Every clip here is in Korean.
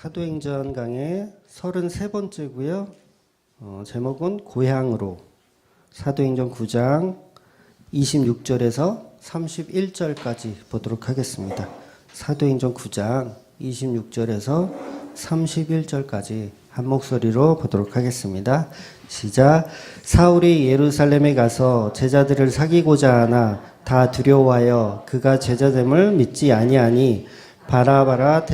사도행전 강의 33번째고요. 제목은 고향으로. 사도행전 9장 26절에서 31절까지 보도록 하겠습니다. 사도행전 9장 26절에서 31절까지 한 목소리로 보도록 하겠습니다. 시작. 사울이 예루살렘에 가서 제자들을 사귀고자 하나 다 두려워하여 그가 제자됨을 믿지 아니하니 바라바라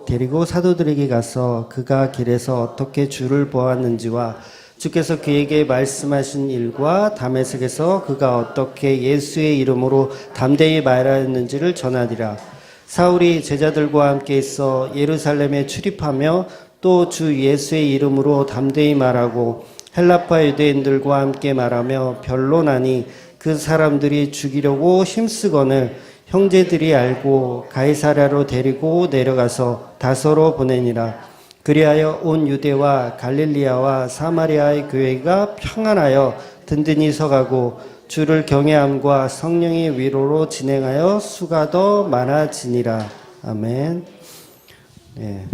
데리고 사도들에게 가서 그가 길에서 어떻게 주를 보았는지와 주께서 그에게 말씀하신 일과 다메섹에서 그가 어떻게 예수의 이름으로 담대히 말하였는지를 전하리라. 사울이 제자들과 함께 있어 예루살렘에 출입하며 또 주 예수의 이름으로 담대히 말하고 헬라파 유대인들과 함께 말하며 변론하니 그 사람들이 죽이려고 힘쓰거늘 형제들이 알고 가이사랴로 데리고 내려가서 다소로 보내니라. 그리하여 온 유대와 갈릴리아와 사마리아의 교회가 평안하여 든든히 서가고 주를 경외함과 성령의 위로로 진행하여 수가 더 많아지니라. 아멘. 네.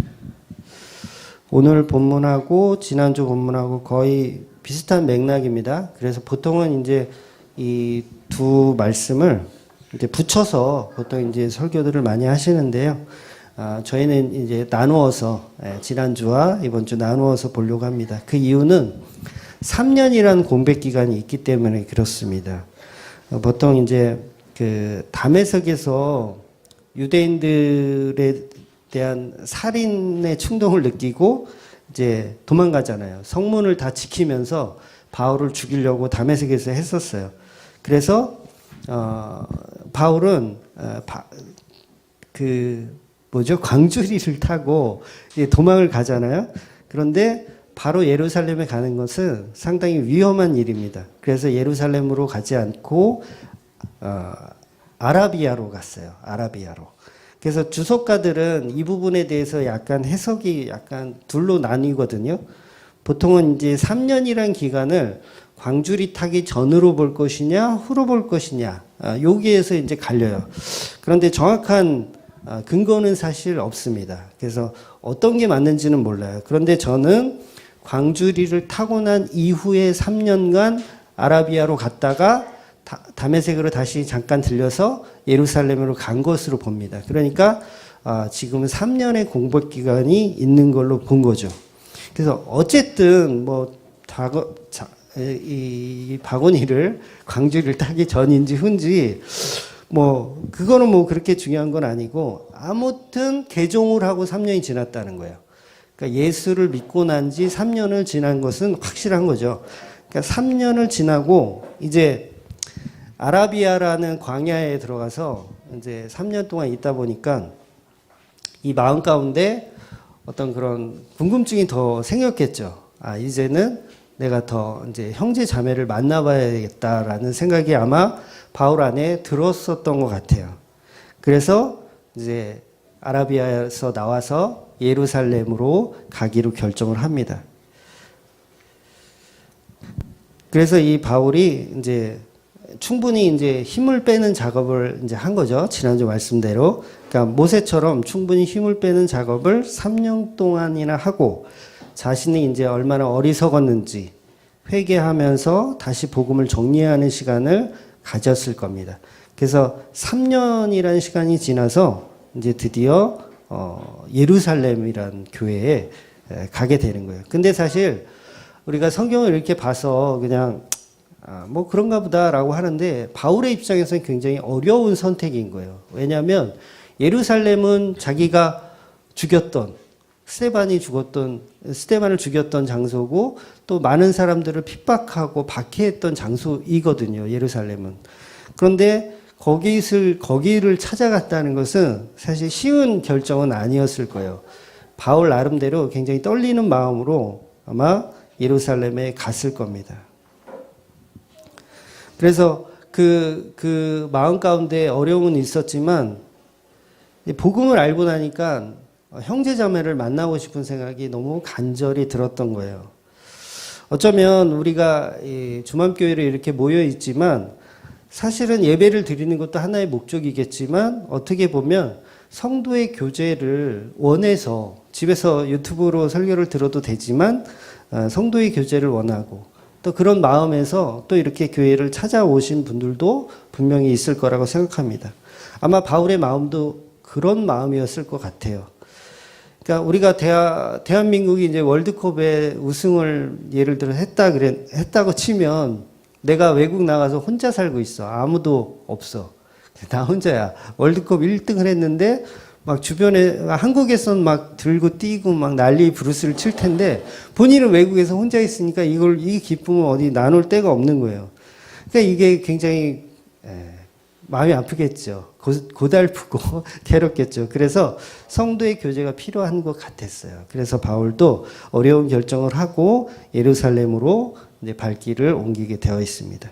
오늘 본문하고 지난주 본문하고 거의 비슷한 맥락입니다. 그래서 보통은 이제 이 두 말씀을 이제 붙여서 보통 이제 설교들을 많이 하시는데요. 저희는 이제 나누어서 지난주와 이번 주 나누어서 보려고 합니다. 그 이유는 3년이라는 공백 기간이 있기 때문에 그렇습니다. 보통 이제 그 다메섹에서 유대인들에 대한 살인의 충동을 느끼고 이제 도망가잖아요. 성문을 다 지키면서 바울을 죽이려고 다메섹에서 했었어요. 그래서 바울은 광주리를 타고 도망을 가잖아요. 그런데 바로 예루살렘에 가는 것은 상당히 위험한 일입니다. 그래서 예루살렘으로 가지 않고 아라비아로 갔어요. 아라비아로. 그래서 주석가들은 이 부분에 대해서 약간 해석이 약간 둘로 나뉘거든요. 보통은 이제 3년이란 기간을 광주리 타기 전으로 볼 것이냐, 후로 볼 것이냐, 여기에서 이제 갈려요. 그런데 정확한 근거는 사실 없습니다. 그래서 어떤 게 맞는지는 몰라요. 그런데 저는 광주리를 타고 난 이후에 3년간 아라비아로 갔다가 다메섹으로 다시 잠깐 들려서 예루살렘으로 간 것으로 봅니다. 그러니까 지금은 3년의 공백 기간이 있는 걸로 본 거죠. 그래서 어쨌든 이 바구니를 광주리를 타기 전인지 후인지 그거는 그렇게 중요한 건 아니고 아무튼 개종을 하고 3년이 지났다는 거예요. 그러니까 예수를 믿고 난 지 3년을 지난 것은 확실한 거죠. 그러니까 3년을 지나고 이제 아라비아라는 광야에 들어가서 이제 3년 동안 있다 보니까 이 마음 가운데 어떤 그런 궁금증이 더 생겼겠죠. 이제는 내가 더 이제 형제 자매를 만나봐야겠다라는 생각이 아마 바울 안에 들었었던 것 같아요. 그래서 이제 아라비아에서 나와서 예루살렘으로 가기로 결정을 합니다. 그래서 이 바울이 이제 충분히 이제 힘을 빼는 작업을 이제 한 거죠. 지난주 말씀대로. 그러니까 모세처럼 충분히 힘을 빼는 작업을 3년 동안이나 하고 자신이 이제 얼마나 어리석었는지 회개하면서 다시 복음을 정리하는 시간을 가졌을 겁니다. 그래서 3년이라는 시간이 지나서 이제 드디어 예루살렘이라는 교회에 가게 되는 거예요. 근데 사실 우리가 성경을 이렇게 봐서 그냥 그런가 보다라고 하는데 바울의 입장에서는 굉장히 어려운 선택인 거예요. 왜냐하면 예루살렘은 자기가 죽였던 스데반을 죽였던 장소고 또 많은 사람들을 핍박하고 박해했던 장소이거든요. 예루살렘은. 그런데 거기를 찾아갔다는 것은 사실 쉬운 결정은 아니었을 거예요. 바울 나름대로 굉장히 떨리는 마음으로 아마 예루살렘에 갔을 겁니다. 그래서 그 마음 가운데 어려움은 있었지만 복음을 알고 나니까 형제자매를 만나고 싶은 생각이 너무 간절히 들었던 거예요. 어쩌면 우리가 주맘교회로 이렇게 모여 있지만 사실은 예배를 드리는 것도 하나의 목적이겠지만 어떻게 보면 성도의 교제를 원해서 집에서 유튜브로 설교를 들어도 되지만 성도의 교제를 원하고 또 그런 마음에서 또 이렇게 교회를 찾아오신 분들도 분명히 있을 거라고 생각합니다. 아마 바울의 마음도 그런 마음이었을 것 같아요. 그러니까 우리가 대한민국이 이제 월드컵에 우승을 예를 들어 했다고 치면 내가 외국 나가서 혼자 살고 있어. 아무도 없어. 나 혼자야. 월드컵 1등을 했는데 막 주변에 한국에선 막 들고 뛰고 막 난리 부르스를 칠 텐데 본인은 외국에서 혼자 있으니까 이 기쁨을 어디 나눌 데가 없는 거예요. 그러니까 이게 굉장히 마음이 아프겠죠. 고달프고 괴롭겠죠. 그래서 성도의 교제가 필요한 것 같았어요. 그래서 바울도 어려운 결정을 하고 예루살렘으로 이제 발길을 옮기게 되어 있습니다.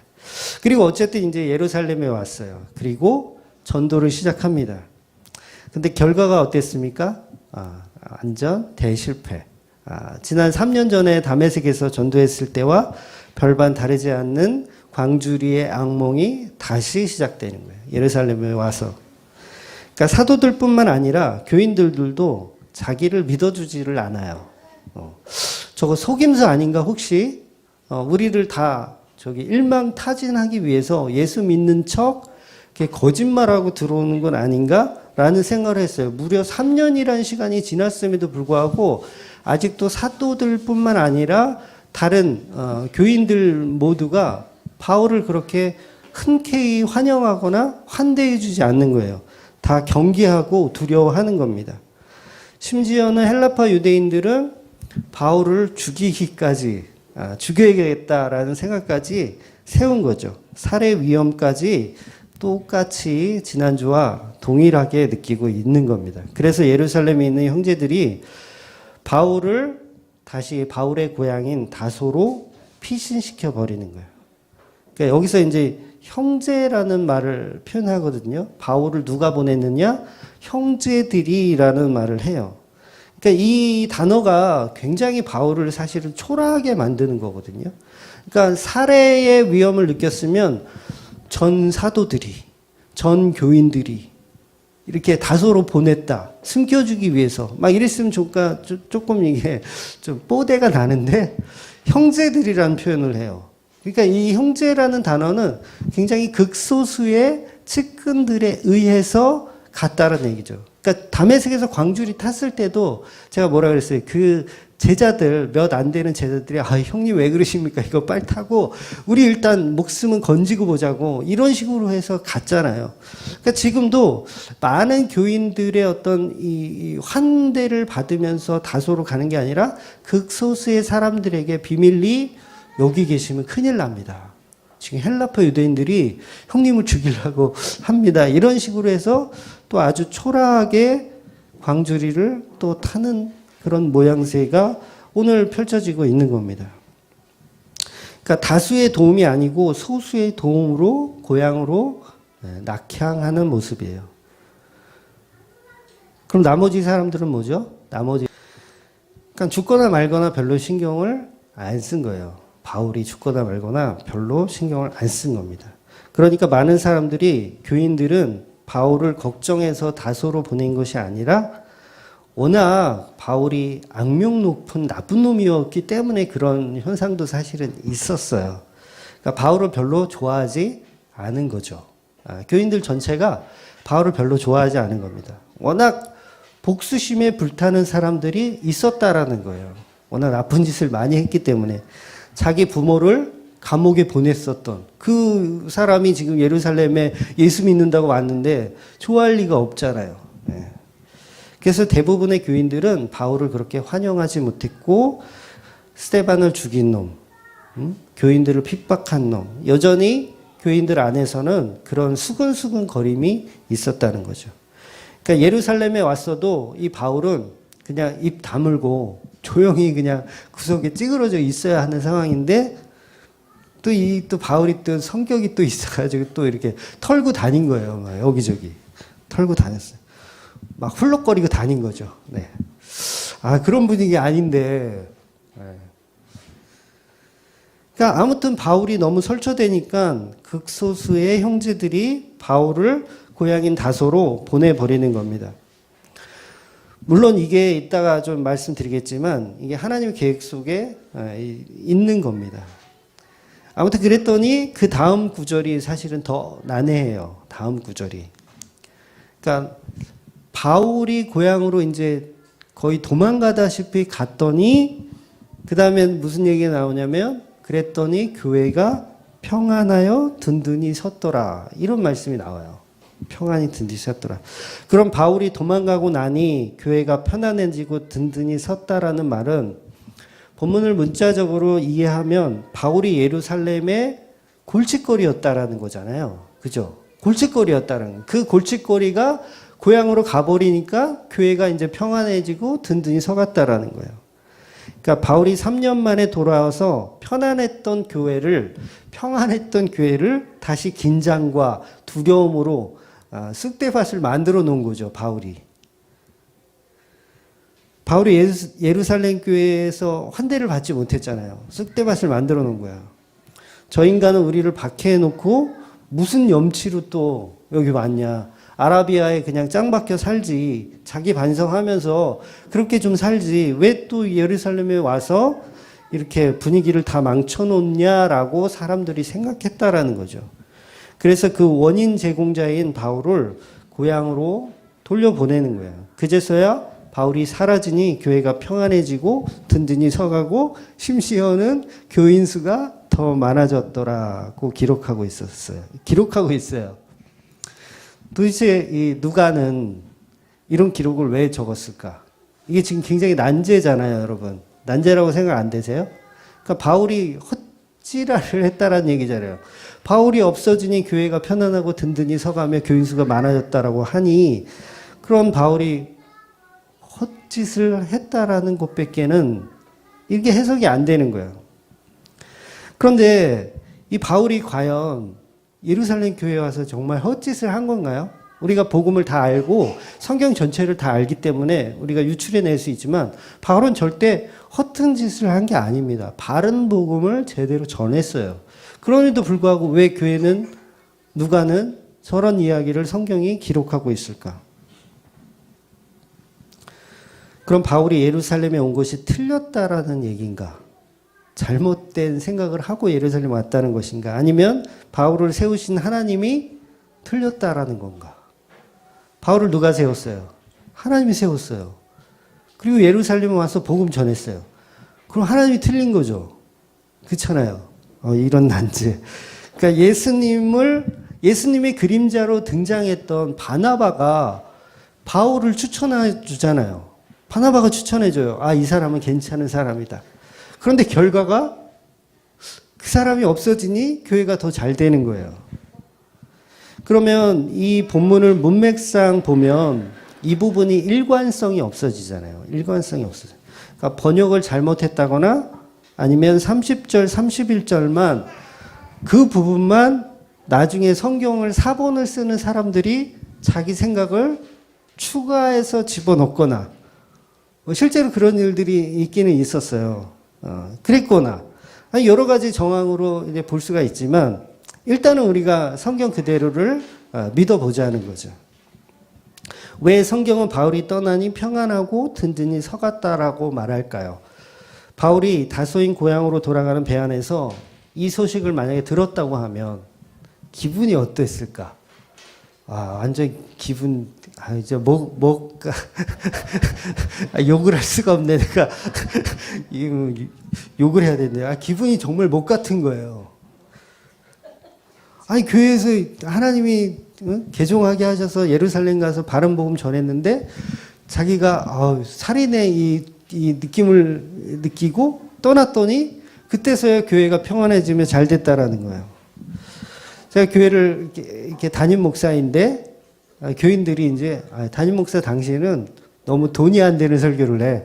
그리고 어쨌든 이제 예루살렘에 왔어요. 그리고 전도를 시작합니다. 근데 결과가 어땠습니까? 완전 대실패. 지난 3년 전에 다메섹에서 전도했을 때와 별반 다르지 않는 광주리의 악몽이 다시 시작되는 거예요. 예루살렘에 와서. 그러니까 사도들뿐만 아니라 교인들도 자기를 믿어주지를 않아요. 저거 속임수 아닌가 혹시? 우리를 다 일망타진하기 위해서 예수 믿는 척 거짓말하고 들어오는 건 아닌가? 라는 생각을 했어요. 무려 3년이라는 시간이 지났음에도 불구하고 아직도 사도들뿐만 아니라 다른 교인들 모두가 바울을 그렇게 흔쾌히 환영하거나 환대해주지 않는 거예요. 다 경계하고 두려워하는 겁니다. 심지어는 헬라파 유대인들은 바울을 죽여야겠다라는 생각까지 세운 거죠. 살해 위험까지 똑같이 지난주와 동일하게 느끼고 있는 겁니다. 그래서 예루살렘에 있는 형제들이 바울을 다시 바울의 고향인 다소로 피신시켜 버리는 거예요. 그러니까 여기서 이제 형제라는 말을 표현하거든요. 바울을 누가 보냈느냐? 형제들이라는 말을 해요. 그러니까 이 단어가 굉장히 바울을 사실은 초라하게 만드는 거거든요. 그러니까 살해의 위험을 느꼈으면 전 사도들이, 전 교인들이 이렇게 다소로 보냈다. 숨겨주기 위해서. 막 이랬으면 조금 이게 좀 뽀대가 나는데 형제들이라는 표현을 해요. 그러니까 이 형제라는 단어는 굉장히 극소수의 측근들에 의해서 갔다라는 얘기죠. 그러니까 다메섹에서 광주리 탔을 때도 제가 뭐라 그랬어요. 그 제자들, 몇 안 되는 제자들이 형님 왜 그러십니까? 이거 빨리 타고 우리 일단 목숨은 건지고 보자고 이런 식으로 해서 갔잖아요. 그러니까 지금도 많은 교인들의 어떤 이 환대를 받으면서 다소로 가는 게 아니라 극소수의 사람들에게 비밀리 여기 계시면 큰일 납니다. 지금 헬라파 유대인들이 형님을 죽이려고 합니다. 이런 식으로 해서 또 아주 초라하게 광주리를 또 타는 그런 모양새가 오늘 펼쳐지고 있는 겁니다. 그러니까 다수의 도움이 아니고 소수의 도움으로 고향으로 낙향하는 모습이에요. 그럼 나머지 사람들은 뭐죠? 그러니까 죽거나 말거나 별로 신경을 안 쓴 거예요. 바울이 죽거나 말거나 별로 신경을 안 쓴 겁니다. 그러니까 많은 사람들이, 교인들은 바울을 걱정해서 다소로 보낸 것이 아니라 워낙 바울이 악명 높은 나쁜 놈이었기 때문에 그런 현상도 사실은 있었어요. 그러니까 바울을 별로 좋아하지 않은 거죠. 교인들 전체가 바울을 별로 좋아하지 않은 겁니다. 워낙 복수심에 불타는 사람들이 있었다라는 거예요. 워낙 나쁜 짓을 많이 했기 때문에. 자기 부모를 감옥에 보냈었던 그 사람이 지금 예루살렘에 예수 믿는다고 왔는데 좋아할 리가 없잖아요. 그래서 대부분의 교인들은 바울을 그렇게 환영하지 못했고, 스데반을 죽인 놈, 교인들을 핍박한 놈, 여전히 교인들 안에서는 그런 수근수근 거림이 있었다는 거죠. 그러니까 예루살렘에 왔어도 이 바울은 그냥 입 다물고 조용히 그냥 구석에 찌그러져 있어야 하는 상황인데, 또 바울이 또 성격이 또 있어가지고 또 이렇게 털고 다닌 거예요. 막 여기저기 털고 다녔어요. 막 훌럭거리고 다닌 거죠. 네. 그런 분위기 아닌데. 네. 그러니까 아무튼 바울이 너무 설쳐되니까 극소수의 형제들이 바울을 고향인 다소로 보내버리는 겁니다. 물론 이게 이따가 좀 말씀드리겠지만 이게 하나님의 계획 속에 있는 겁니다. 아무튼 그랬더니 그 다음 구절이 사실은 더 난해해요. 다음 구절이. 그러니까 바울이 고향으로 이제 거의 도망가다시피 갔더니 그 다음에 무슨 얘기가 나오냐면 그랬더니 교회가 평안하여 든든히 섰더라. 이런 말씀이 나와요. 평안히 든든히 섰더라. 그럼 바울이 도망가고 나니 교회가 편안해지고 든든히 섰다라는 말은 본문을 문자적으로 이해하면 바울이 예루살렘의 골칫거리였다라는 거잖아요. 그죠? 골칫거리였다는 그 골칫거리가 고향으로 가버리니까 교회가 이제 평안해지고 든든히 서갔다라는 거예요. 그러니까 바울이 3년 만에 돌아와서 평안했던 교회를 다시 긴장과 두려움으로 쑥대밭을 만들어 놓은 거죠. 바울이 예루살렘 교회에서 환대를 받지 못했잖아요. 쑥대밭을 만들어 놓은 거야. 저 인간은 우리를 박해해 놓고 무슨 염치로 또 여기 왔냐. 아라비아에 그냥 짱 박혀 살지. 자기 반성하면서 그렇게 좀 살지. 왜 또 예루살렘에 와서 이렇게 분위기를 다 망쳐놓냐라고 사람들이 생각했다라는 거죠. 그래서 그 원인 제공자인 바울을 고향으로 돌려보내는 거예요. 그제서야 바울이 사라지니 교회가 평안해지고 든든히 서가고 심시어는 교인 수가 더 많아졌더라고 기록하고 있어요. 도대체 이 누가는 이런 기록을 왜 적었을까? 이게 지금 굉장히 난제잖아요, 여러분. 난제라고 생각 안 되세요? 그러니까 바울이 헛지랄을 했다라는 얘기잖아요. 바울이 없어지니 교회가 편안하고 든든히 서가며 교인 수가 많아졌다라고 하니 그런 바울이 헛짓을 했다라는 것밖에는 이게 해석이 안 되는 거예요. 그런데 이 바울이 과연 예루살렘 교회에 와서 정말 헛짓을 한 건가요? 우리가 복음을 다 알고 성경 전체를 다 알기 때문에 우리가 유출해낼 수 있지만 바울은 절대 허튼 짓을 한 게 아닙니다. 바른 복음을 제대로 전했어요. 그럼에도 불구하고 왜 누가는 저런 이야기를 성경이 기록하고 있을까? 그럼 바울이 예루살렘에 온 것이 틀렸다라는 얘기인가? 잘못된 생각을 하고 예루살렘에 왔다는 것인가? 아니면 바울을 세우신 하나님이 틀렸다라는 건가? 바울을 누가 세웠어요? 하나님이 세웠어요. 그리고 예루살렘에 와서 복음 전했어요. 그럼 하나님이 틀린 거죠. 그렇잖아요. 이런 난제. 그러니까 예수님의 그림자로 등장했던 바나바가 바울을 추천해 주잖아요. 바나바가 추천해줘요. 이 사람은 괜찮은 사람이다. 그런데 결과가 그 사람이 없어지니 교회가 더 잘 되는 거예요. 그러면 이 본문을 문맥상 보면 이 부분이 일관성이 없어지잖아요. 일관성이 없어져요. 그러니까 번역을 잘못했다거나 아니면 30절, 31절만 그 부분만 나중에 성경을 사본을 쓰는 사람들이 자기 생각을 추가해서 집어넣거나 실제로 그런 일들이 있기는 있었어요. 그랬거나 여러 가지 정황으로 이제 볼 수가 있지만 일단은 우리가 성경 그대로를 믿어보자는 거죠. 왜 성경은 바울이 떠나니 평안하고 든든히 서갔다라고 말할까요? 바울이 다소인 고향으로 돌아가는 배 안에서 이 소식을 만약에 들었다고 하면 기분이 어땠을까? 완전 기분, 이제 욕을 할 수가 없네. 내가, 욕을 해야 되는데. 기분이 정말 목 같은 거예요. 교회에서 하나님이 개종하게 하셔서 예루살렘 가서 바른 복음 전했는데, 자기가, 살인의 이 느낌을 느끼고 떠났더니, 그때서야 교회가 평안해지며 잘 됐다라는 거예요. 제가 교회를 이렇게 담임 목사인데 교인들이 이제 담임 목사 당신은 너무 돈이 안 되는 설교를 해.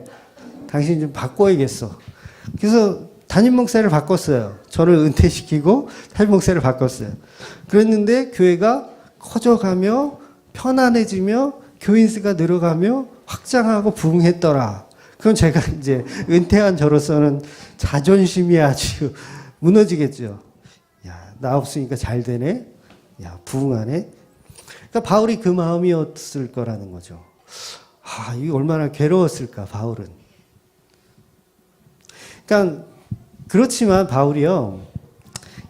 당신 좀 바꿔야겠어. 그래서 담임 목사를 바꿨어요. 저를 은퇴시키고 담임 목사를 바꿨어요. 그랬는데 교회가 커져가며 편안해지며 교인 수가 늘어가며 확장하고 부흥했더라. 그럼 제가 이제 은퇴한 저로서는 자존심이 아주 무너지겠죠. 나 없으니까 잘 되네. 부흥하네. 그러니까 바울이 그 마음이었을 거라는 거죠. 이게 얼마나 괴로웠을까, 바울은. 그러니까, 그렇지만 바울이요,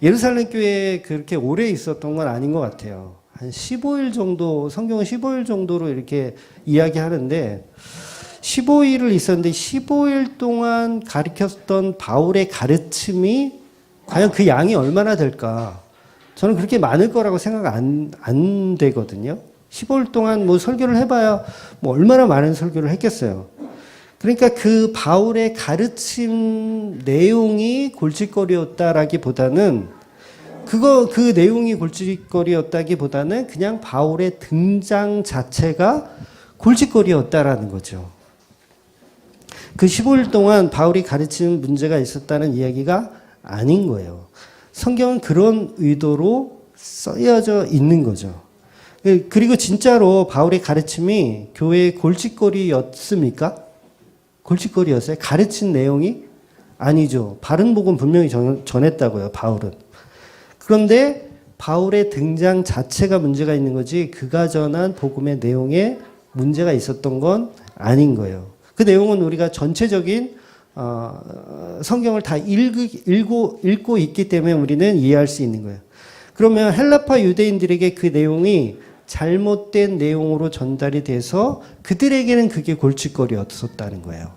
예루살렘 교회에 그렇게 오래 있었던 건 아닌 것 같아요. 한 15일 정도, 성경은 15일 정도로 이렇게 이야기하는데, 15일을 있었는데 15일 동안 가르쳤던 바울의 가르침이 과연 그 양이 얼마나 될까? 저는 그렇게 많을 거라고 생각 안 되거든요. 15일 동안 뭐 설교를 해봐야 뭐 얼마나 많은 설교를 했겠어요. 그러니까 그 바울의 가르침 내용이 골칫거리였다라기보다는 그 내용이 골칫거리였다기보다는 그냥 바울의 등장 자체가 골칫거리였다라는 거죠. 그 15일 동안 바울이 가르치는 문제가 있었다는 이야기가 아닌 거예요. 성경은 그런 의도로 쓰여져 있는 거죠. 그리고 진짜로 바울의 가르침이 교회의 골칫거리였습니까? 골칫거리였어요? 가르친 내용이? 아니죠. 바른 복음 분명히 전했다고요, 바울은. 그런데 바울의 등장 자체가 문제가 있는 거지 그가 전한 복음의 내용에 문제가 있었던 건 아닌 거예요. 그 내용은 우리가 전체적인 성경을 다 읽고 있기 때문에 우리는 이해할 수 있는 거예요. 그러면 헬라파 유대인들에게 그 내용이 잘못된 내용으로 전달이 돼서 그들에게는 그게 골칫거리였었다는 거예요.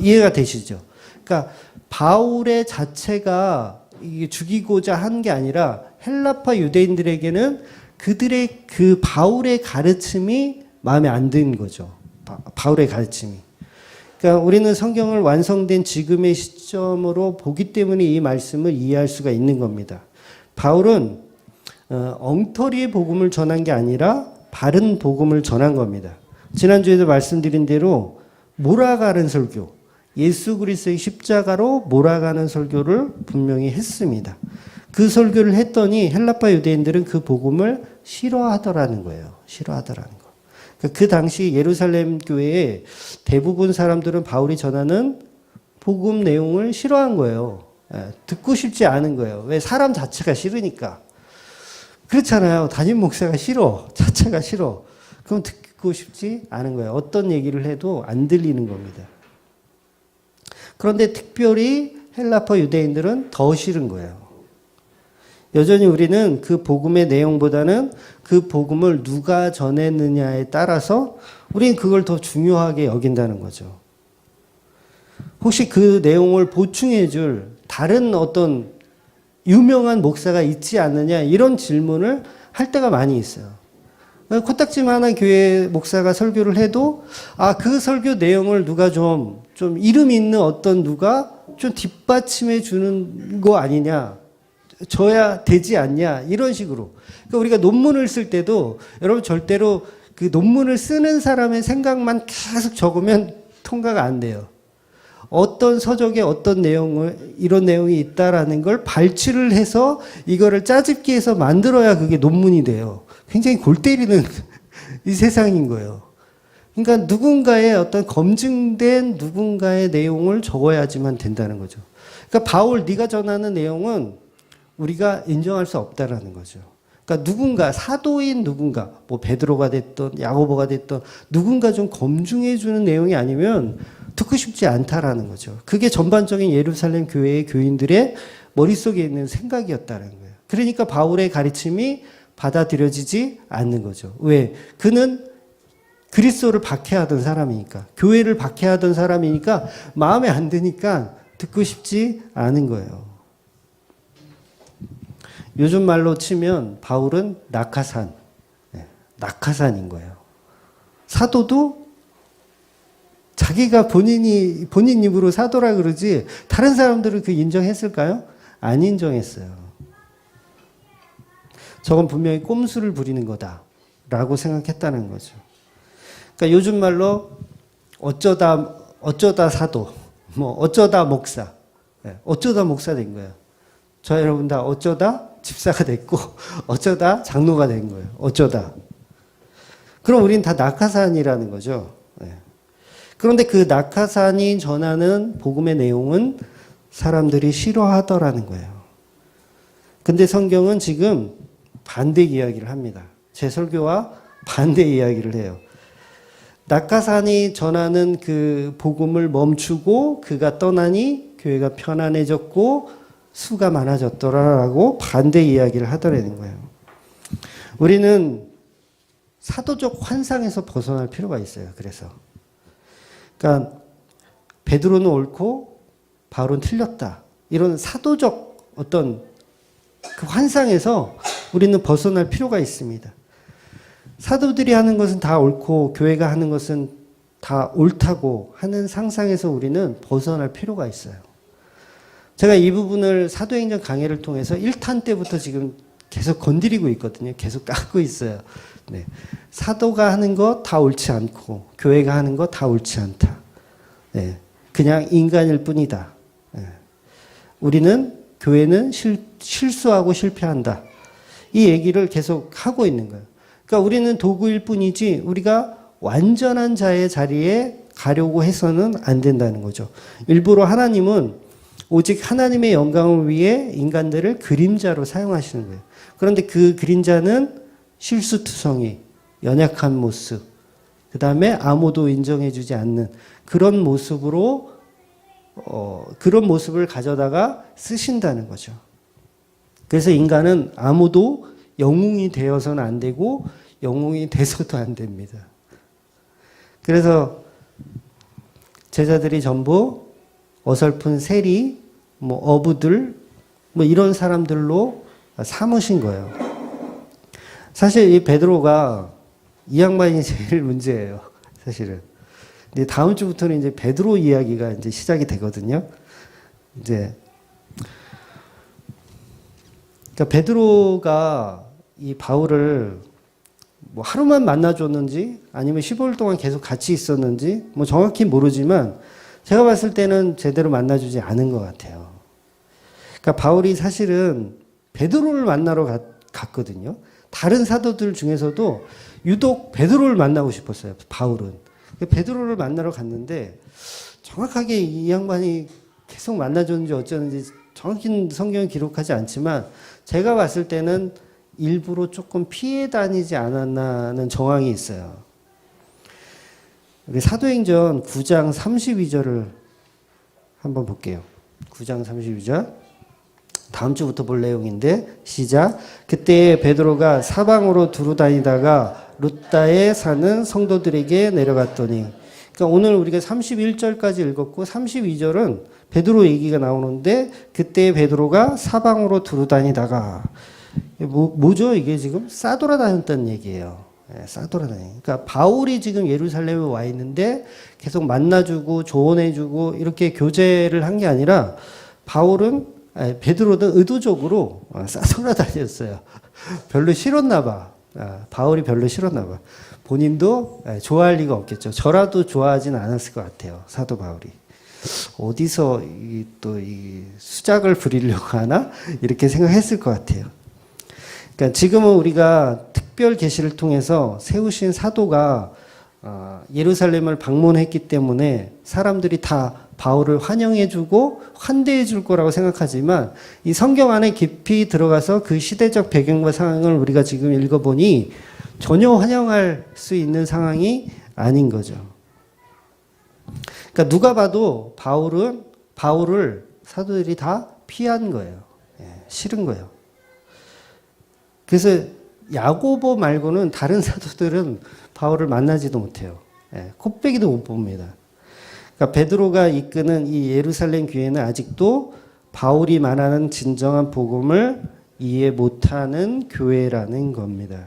이해가 되시죠? 그러니까 바울의 자체가 이게 죽이고자 한 게 아니라 헬라파 유대인들에게는 그들의 그 바울의 가르침이 마음에 안 든 거죠. 바울의 가르침이. 그러니까 우리는 성경을 완성된 지금의 시점으로 보기 때문에 이 말씀을 이해할 수가 있는 겁니다. 바울은 엉터리의 복음을 전한 게 아니라 바른 복음을 전한 겁니다. 지난주에도 말씀드린 대로 몰아가는 설교, 예수 그리스도의 십자가로 몰아가는 설교를 분명히 했습니다. 그 설교를 했더니 헬라파 유대인들은 그 복음을 싫어하더라는 거예요. 싫어하더라는 거. 그 당시 예루살렘 교회에 대부분 사람들은 바울이 전하는 복음 내용을 싫어한 거예요. 듣고 싶지 않은 거예요. 왜? 사람 자체가 싫으니까. 그렇잖아요. 담임 목사가 싫어. 자체가 싫어. 그럼 듣고 싶지 않은 거예요. 어떤 얘기를 해도 안 들리는 겁니다. 그런데 특별히 헬라파 유대인들은 더 싫은 거예요. 여전히 우리는 그 복음의 내용보다는 그 복음을 누가 전했느냐에 따라서 우리는 그걸 더 중요하게 여긴다는 거죠. 혹시 그 내용을 보충해 줄 다른 어떤 유명한 목사가 있지 않느냐 이런 질문을 할 때가 많이 있어요. 코딱지만한 교회 목사가 설교를 해도 그 설교 내용을 누가 좀 이름 있는 어떤 누가 좀 뒷받침해 주는 거 아니냐. 줘야 되지 않냐 이런 식으로. 그러니까 우리가 논문을 쓸 때도 여러분 절대로 그 논문을 쓰는 사람의 생각만 계속 적으면 통과가 안 돼요. 어떤 서적에 어떤 내용을 이런 내용이 있다라는 걸 발췌를 해서 이거를 짜집기 해서 만들어야 그게 논문이 돼요. 굉장히 골 때리는 이 세상인 거예요. 그러니까 누군가의 어떤 검증된 누군가의 내용을 적어야지만 된다는 거죠. 그러니까 바울 네가 전하는 내용은 우리가 인정할 수 없다라는 거죠. 그러니까 누군가 사도인 누군가 뭐 베드로가 됐던 야고보가 됐던 누군가 좀 검증해 주는 내용이 아니면 듣고 싶지 않다라는 거죠. 그게 전반적인 예루살렘 교회의 교인들의 머릿속에 있는 생각이었다는 거예요. 그러니까 바울의 가르침이 받아들여지지 않는 거죠. 왜? 그는 그리스도를 박해하던 사람이니까, 교회를 박해하던 사람이니까 마음에 안 드니까 듣고 싶지 않은 거예요. 요즘 말로 치면 바울은 낙하산, 낙하산인 거예요. 사도도 자기가 본인 입으로 사도라 그러지 다른 사람들은 그 인정했을까요? 안 인정했어요. 저건 분명히 꼼수를 부리는 거다라고 생각했다는 거죠. 그러니까 요즘 말로 어쩌다 사도, 뭐 어쩌다 목사, 어쩌다 목사 된 거예요. 저 여러분 다 어쩌다 집사가 됐고 어쩌다 장로가 된 거예요. 어쩌다. 그럼 우리는 다 낙하산이라는 거죠. 그런데 그 낙하산이 전하는 복음의 내용은 사람들이 싫어하더라는 거예요. 근데 성경은 지금 반대 이야기를 합니다. 제 설교와 반대 이야기를 해요. 낙하산이 전하는 그 복음을 멈추고 그가 떠나니 교회가 편안해졌고 수가 많아졌더라라고 반대 이야기를 하더라는 거예요. 우리는 사도적 환상에서 벗어날 필요가 있어요. 그래서 그러니까 베드로는 옳고 바울은 틀렸다. 이런 사도적 어떤 그 환상에서 우리는 벗어날 필요가 있습니다. 사도들이 하는 것은 다 옳고 교회가 하는 것은 다 옳다고 하는 상상에서 우리는 벗어날 필요가 있어요. 제가 이 부분을 사도행전 강해를 통해서 1탄 때부터 지금 계속 건드리고 있거든요. 계속 깎고 있어요. 네. 사도가 하는 거 다 옳지 않고 교회가 하는 거 다 옳지 않다. 네. 그냥 인간일 뿐이다. 네. 우리는 교회는 실수하고 실패한다. 이 얘기를 계속 하고 있는 거예요. 그러니까 우리는 도구일 뿐이지 우리가 완전한 자의 자리에 가려고 해서는 안 된다는 거죠. 일부러 하나님은 오직 하나님의 영광을 위해 인간들을 그림자로 사용하시는 거예요. 그런데 그 그림자는 실수투성이, 연약한 모습, 그 다음에 아무도 인정해주지 않는 그런 모습으로 그런 모습을 가져다가 쓰신다는 거죠. 그래서 인간은 아무도 영웅이 되어서는 안 되고 영웅이 돼서도 안 됩니다. 그래서 제자들이 전부 어설픈 세리, 어부들, 이런 사람들로 삼으신 거예요. 사실 이 베드로가 이 양반이 제일 문제예요. 사실은. 근데 다음 주부터는 이제 베드로 이야기가 이제 시작이 되거든요. 이제 그러니까 베드로가 이 바울을 하루만 만나줬는지 아니면 15일 동안 계속 같이 있었는지 정확히 모르지만 제가 봤을 때는 제대로 만나주지 않은 것 같아요. 그러니까 바울이 사실은 베드로를 만나러 갔거든요. 다른 사도들 중에서도 유독 베드로를 만나고 싶었어요. 바울은. 베드로를 만나러 갔는데 정확하게 이 양반이 계속 만나줬는지 어쩌는지 정확히 성경은 기록하지 않지만 제가 봤을 때는 일부러 조금 피해 다니지 않았나 하는 정황이 있어요. 우리 사도행전 9장 32절을 한번 볼게요. 9장 32절. 다음 주부터 볼 내용인데 시작. 그때 베드로가 사방으로 두루 다니다가 루다에 사는 성도들에게 내려갔더니, 그러니까 오늘 우리가 31절까지 읽었고 32절은 베드로 얘기가 나오는데 그때 베드로가 사방으로 두루 다니다가 뭐죠? 이게 지금 싸돌아다녔다는 얘기예요. 싸돌아다니. 그러니까 바울이 지금 예루살렘에 와 있는데 계속 만나주고 조언해주고 이렇게 교제를 한 게 아니라 베드로도 의도적으로 싸돌아다녔어요. 별로 싫었나 봐. 바울이 별로 싫었나 봐. 본인도 좋아할 리가 없겠죠. 저라도 좋아하진 않았을 것 같아요. 사도 바울이. 어디서 또 이 수작을 부리려고 하나? 이렇게 생각했을 것 같아요. 그러니까 지금은 우리가 특별 계시를 통해서 세우신 사도가 예루살렘을 방문했기 때문에 사람들이 다 바울을 환영해주고 환대해줄 거라고 생각하지만 이 성경 안에 깊이 들어가서 그 시대적 배경과 상황을 우리가 지금 읽어보니 전혀 환영할 수 있는 상황이 아닌 거죠. 그러니까 누가 봐도 바울을 사도들이 다 피한 거예요. 싫은 거예요. 그래서 야고보 말고는 다른 사도들은 바울을 만나지도 못해요. 콧배기도 못 봅니다. 그러니까 베드로가 이끄는 이 예루살렘 교회는 아직도 바울이 말하는 진정한 복음을 이해 못하는 교회라는 겁니다.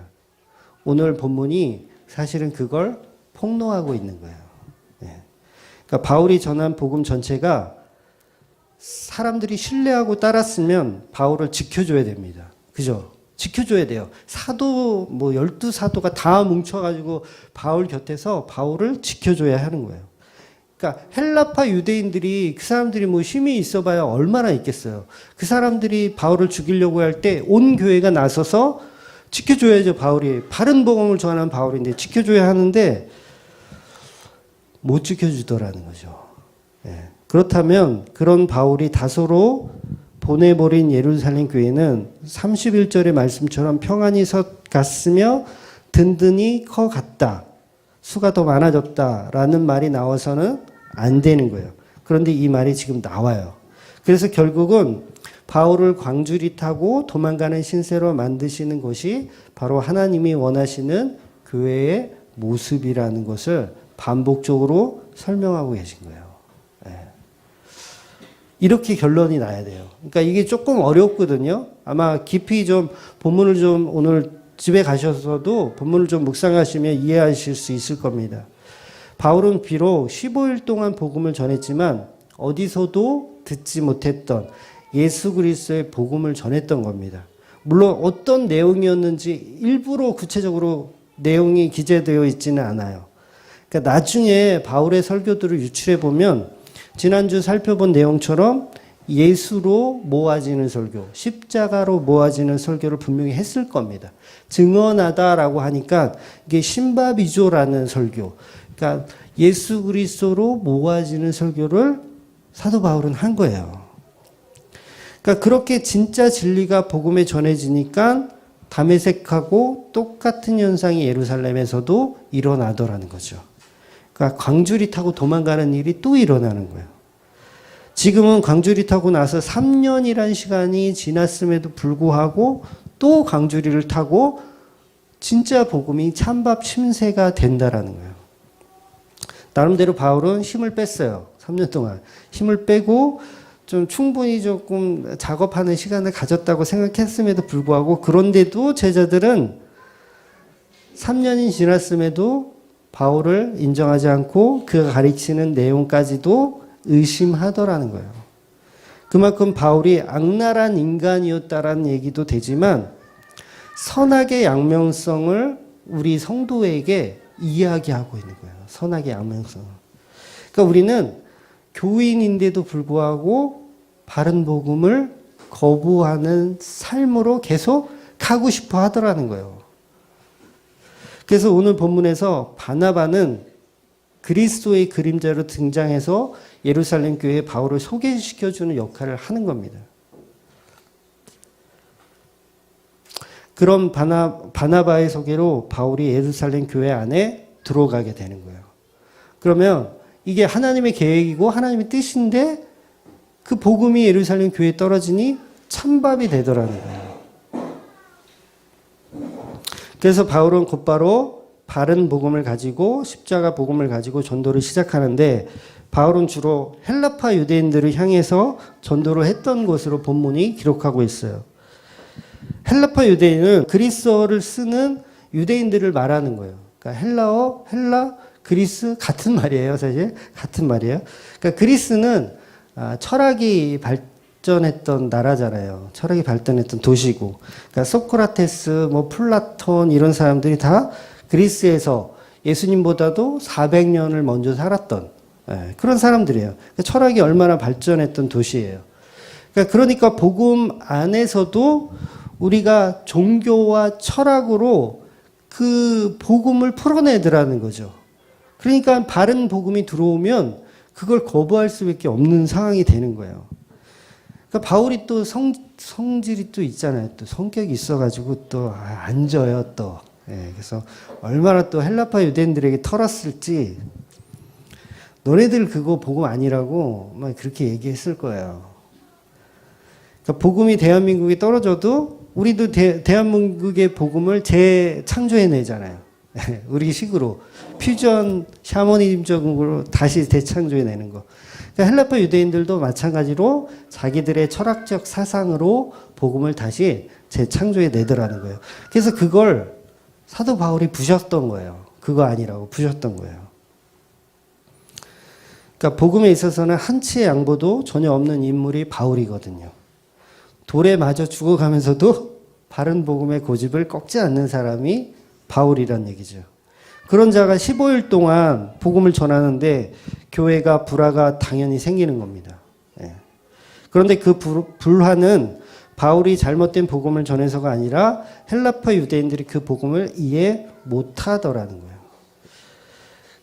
오늘 본문이 사실은 그걸 폭로하고 있는 거예요. 그러니까 바울이 전한 복음 전체가 사람들이 신뢰하고 따랐으면 바울을 지켜줘야 됩니다. 그죠? 지켜줘야 돼요. 사도, 12사도가 다 뭉쳐가지고 바울 곁에서 바울을 지켜줘야 하는 거예요. 그러니까 헬라파 유대인들이 그 사람들이 힘이 있어봐야 얼마나 있겠어요. 그 사람들이 바울을 죽이려고 할 때 온 교회가 나서서 지켜줘야죠. 바울이 바른 복음을 전하는 바울인데 지켜줘야 하는데 못 지켜주더라는 거죠. 그렇다면 그런 바울이 다소로 보내버린 예루살렘 교회는 31절의 말씀처럼 평안히 갔으며 든든히 커갔다. 수가 더 많아졌다라는 말이 나와서는 안 되는 거예요. 그런데 이 말이 지금 나와요. 그래서 결국은 바울을 광주리 타고 도망가는 신세로 만드시는 것이 바로 하나님이 원하시는 교회의 모습이라는 것을 반복적으로 설명하고 계신 거예요. 이렇게 결론이 나야 돼요. 그러니까 이게 조금 어렵거든요. 아마 깊이 좀 본문을 좀 오늘 집에 가셔서도 본문을 좀 묵상하시면 이해하실 수 있을 겁니다. 바울은 비록 15일 동안 복음을 전했지만 어디서도 듣지 못했던 예수 그리스도의 복음을 전했던 겁니다. 물론 어떤 내용이었는지 일부러 구체적으로 내용이 기재되어 있지는 않아요. 그러니까 나중에 바울의 설교들을 유출해 보면 지난주 살펴본 내용처럼 예수로 모아지는 설교, 십자가로 모아지는 설교를 분명히 했을 겁니다. 증언하다라고 하니까 이게 신바비조라는 설교, 그러니까 예수 그리스도로 모아지는 설교를 사도 바울은 한 거예요. 그러니까 그렇게 진짜 진리가 복음에 전해지니까 다메섹하고 똑같은 현상이 예루살렘에서도 일어나더라는 거죠. 그러니까 광주리 타고 도망가는 일이 또 일어나는 거예요. 지금은 광주리 타고 나서 3년이란 시간이 지났음에도 불구하고 또 광주리를 타고 진짜 복음이 찬밥 침세가 된다라는 거예요. 나름대로 바울은 힘을 뺐어요. 3년 동안. 힘을 빼고 좀 충분히 조금 작업하는 시간을 가졌다고 생각했음에도 불구하고 그런데도 제자들은 3년이 지났음에도 바울을 인정하지 않고 그가 가르치는 내용까지도 의심하더라는 거예요. 그만큼 바울이 악랄한 인간이었다라는 얘기도 되지만 선악의 양면성을 우리 성도에게 이야기하고 있는 거예요. 선악의 양면성을. 그러니까 우리는 교인인데도 불구하고 바른 복음을 거부하는 삶으로 계속 가고 싶어 하더라는 거예요. 그래서 오늘 본문에서 바나바는 그리스도의 그림자로 등장해서 예루살렘 교회에 바울을 소개시켜주는 역할을 하는 겁니다. 그런 바나바의 소개로 바울이 예루살렘 교회 안에 들어가게 되는 거예요. 그러면 이게 하나님의 계획이고 하나님의 뜻인데 그 복음이 예루살렘 교회에 떨어지니 찬밥이 되더라는 거예요. 그래서 바울은 곧바로 바른 복음을 가지고 십자가 복음을 가지고 전도를 시작하는데 바울은 주로 헬라파 유대인들을 향해서 전도를 했던 것으로 본문이 기록하고 있어요. 헬라파 유대인은 그리스어를 쓰는 유대인들을 말하는 거예요. 그러니까 헬라어, 헬라, 그리스 같은 말이에요. 사실 같은 말이에요. 그러니까 그리스는 철학이 발전했던 나라잖아요. 철학이 발전했던 도시고, 그러니까 소크라테스, 뭐 플라톤 이런 사람들이 다 그리스에서 예수님보다도 400년을 먼저 살았던 그런 사람들이에요. 그러니까 철학이 얼마나 발전했던 도시예요. 그러니까 복음 안에서도 우리가 종교와 철학으로 그 복음을 풀어내더라는 거죠. 그러니까 바른 복음이 들어오면 그걸 거부할 수밖에 없는 상황이 되는 거예요. 그러니까 바울이 또 성질이 또 있잖아요. 또 성격이 있어가지고 또 안 져요 또. 그래서 얼마나 또 헬라파 유대인들에게 털었을지 너네들 그거 복음 아니라고 막 그렇게 얘기했을 거예요. 그러니까 복음이 대한민국에 떨어져도 우리도 대한민국의 복음을 재창조해내잖아요. 우리 식으로 퓨전 샤머니즘적으로 다시 재창조해내는 거. 그러니까 헬라파 유대인들도 마찬가지로 자기들의 철학적 사상으로 복음을 다시 재창조해내더라는 거예요. 그래서 그걸 사도 바울이 부셨던 거예요. 그거 아니라고 부셨던 거예요. 그러니까 복음에 있어서는 한치의 양보도 전혀 없는 인물이 바울이거든요. 돌에 맞아 죽어가면서도 바른 복음의 고집을 꺾지 않는 사람이 바울이란 얘기죠. 그런 자가 15일 동안 복음을 전하는데 교회가 불화가 당연히 생기는 겁니다. 그런데 그 불화는 바울이 잘못된 복음을 전해서가 아니라 헬라파 유대인들이 그 복음을 이해 못하더라는 거예요.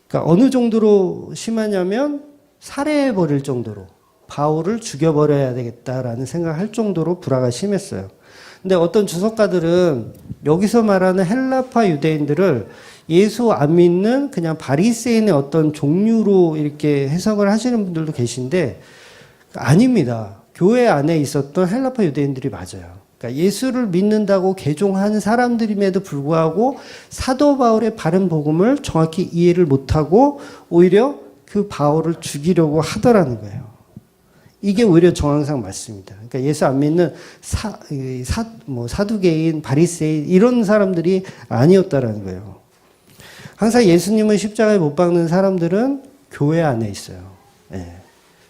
그러니까 어느 정도로 심하냐면 살해해버릴 정도로 바울을 죽여버려야 되겠다라는 생각을 할 정도로 불화가 심했어요. 근데 어떤 주석가들은 여기서 말하는 헬라파 유대인들을 예수 안 믿는 그냥 바리새인의 어떤 종류로 이렇게 해석을 하시는 분들도 계신데 아닙니다. 교회 안에 있었던 헬라파 유대인들이 맞아요. 그러니까 예수를 믿는다고 개종한 사람들임에도 불구하고 사도 바울의 바른 복음을 정확히 이해를 못하고 오히려 그 바울을 죽이려고 하더라는 거예요. 이게 오히려 정황상 맞습니다. 그러니까 예수 안 믿는 사두개인, 바리새인 이런 사람들이 아니었다라는 거예요. 항상 예수님을 십자가에 못 박는 사람들은 교회 안에 있어요. 예.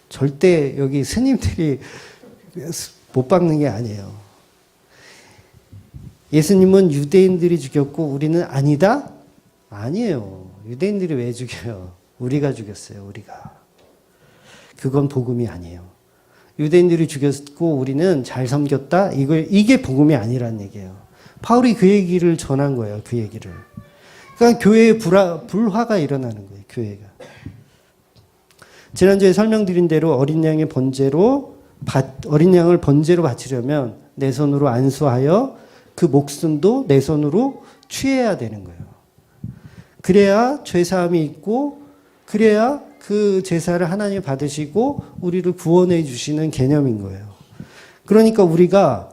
절대 여기 스님들이 못 박는 게 아니에요. 예수님은 유대인들이 죽였고 우리는 아니다? 아니에요. 유대인들이 왜 죽여요? 우리가 죽였어요. 우리가. 그건 복음이 아니에요. 유대인들이 죽였고 우리는 잘 섬겼다? 이게 복음이 아니란 얘기예요. 바울이 그 얘기를 전한 거예요. 그 얘기를. 그러니까 교회에 불화가 일어나는 거예요. 교회가. 지난주에 설명드린 대로 어린 양을 번제로 바치려면 내 손으로 안수하여 그 목숨도 내 손으로 취해야 되는 거예요. 그래야 죄사함이 있고 그래야 그 제사를 하나님이 받으시고 우리를 구원해 주시는 개념인 거예요. 그러니까 우리가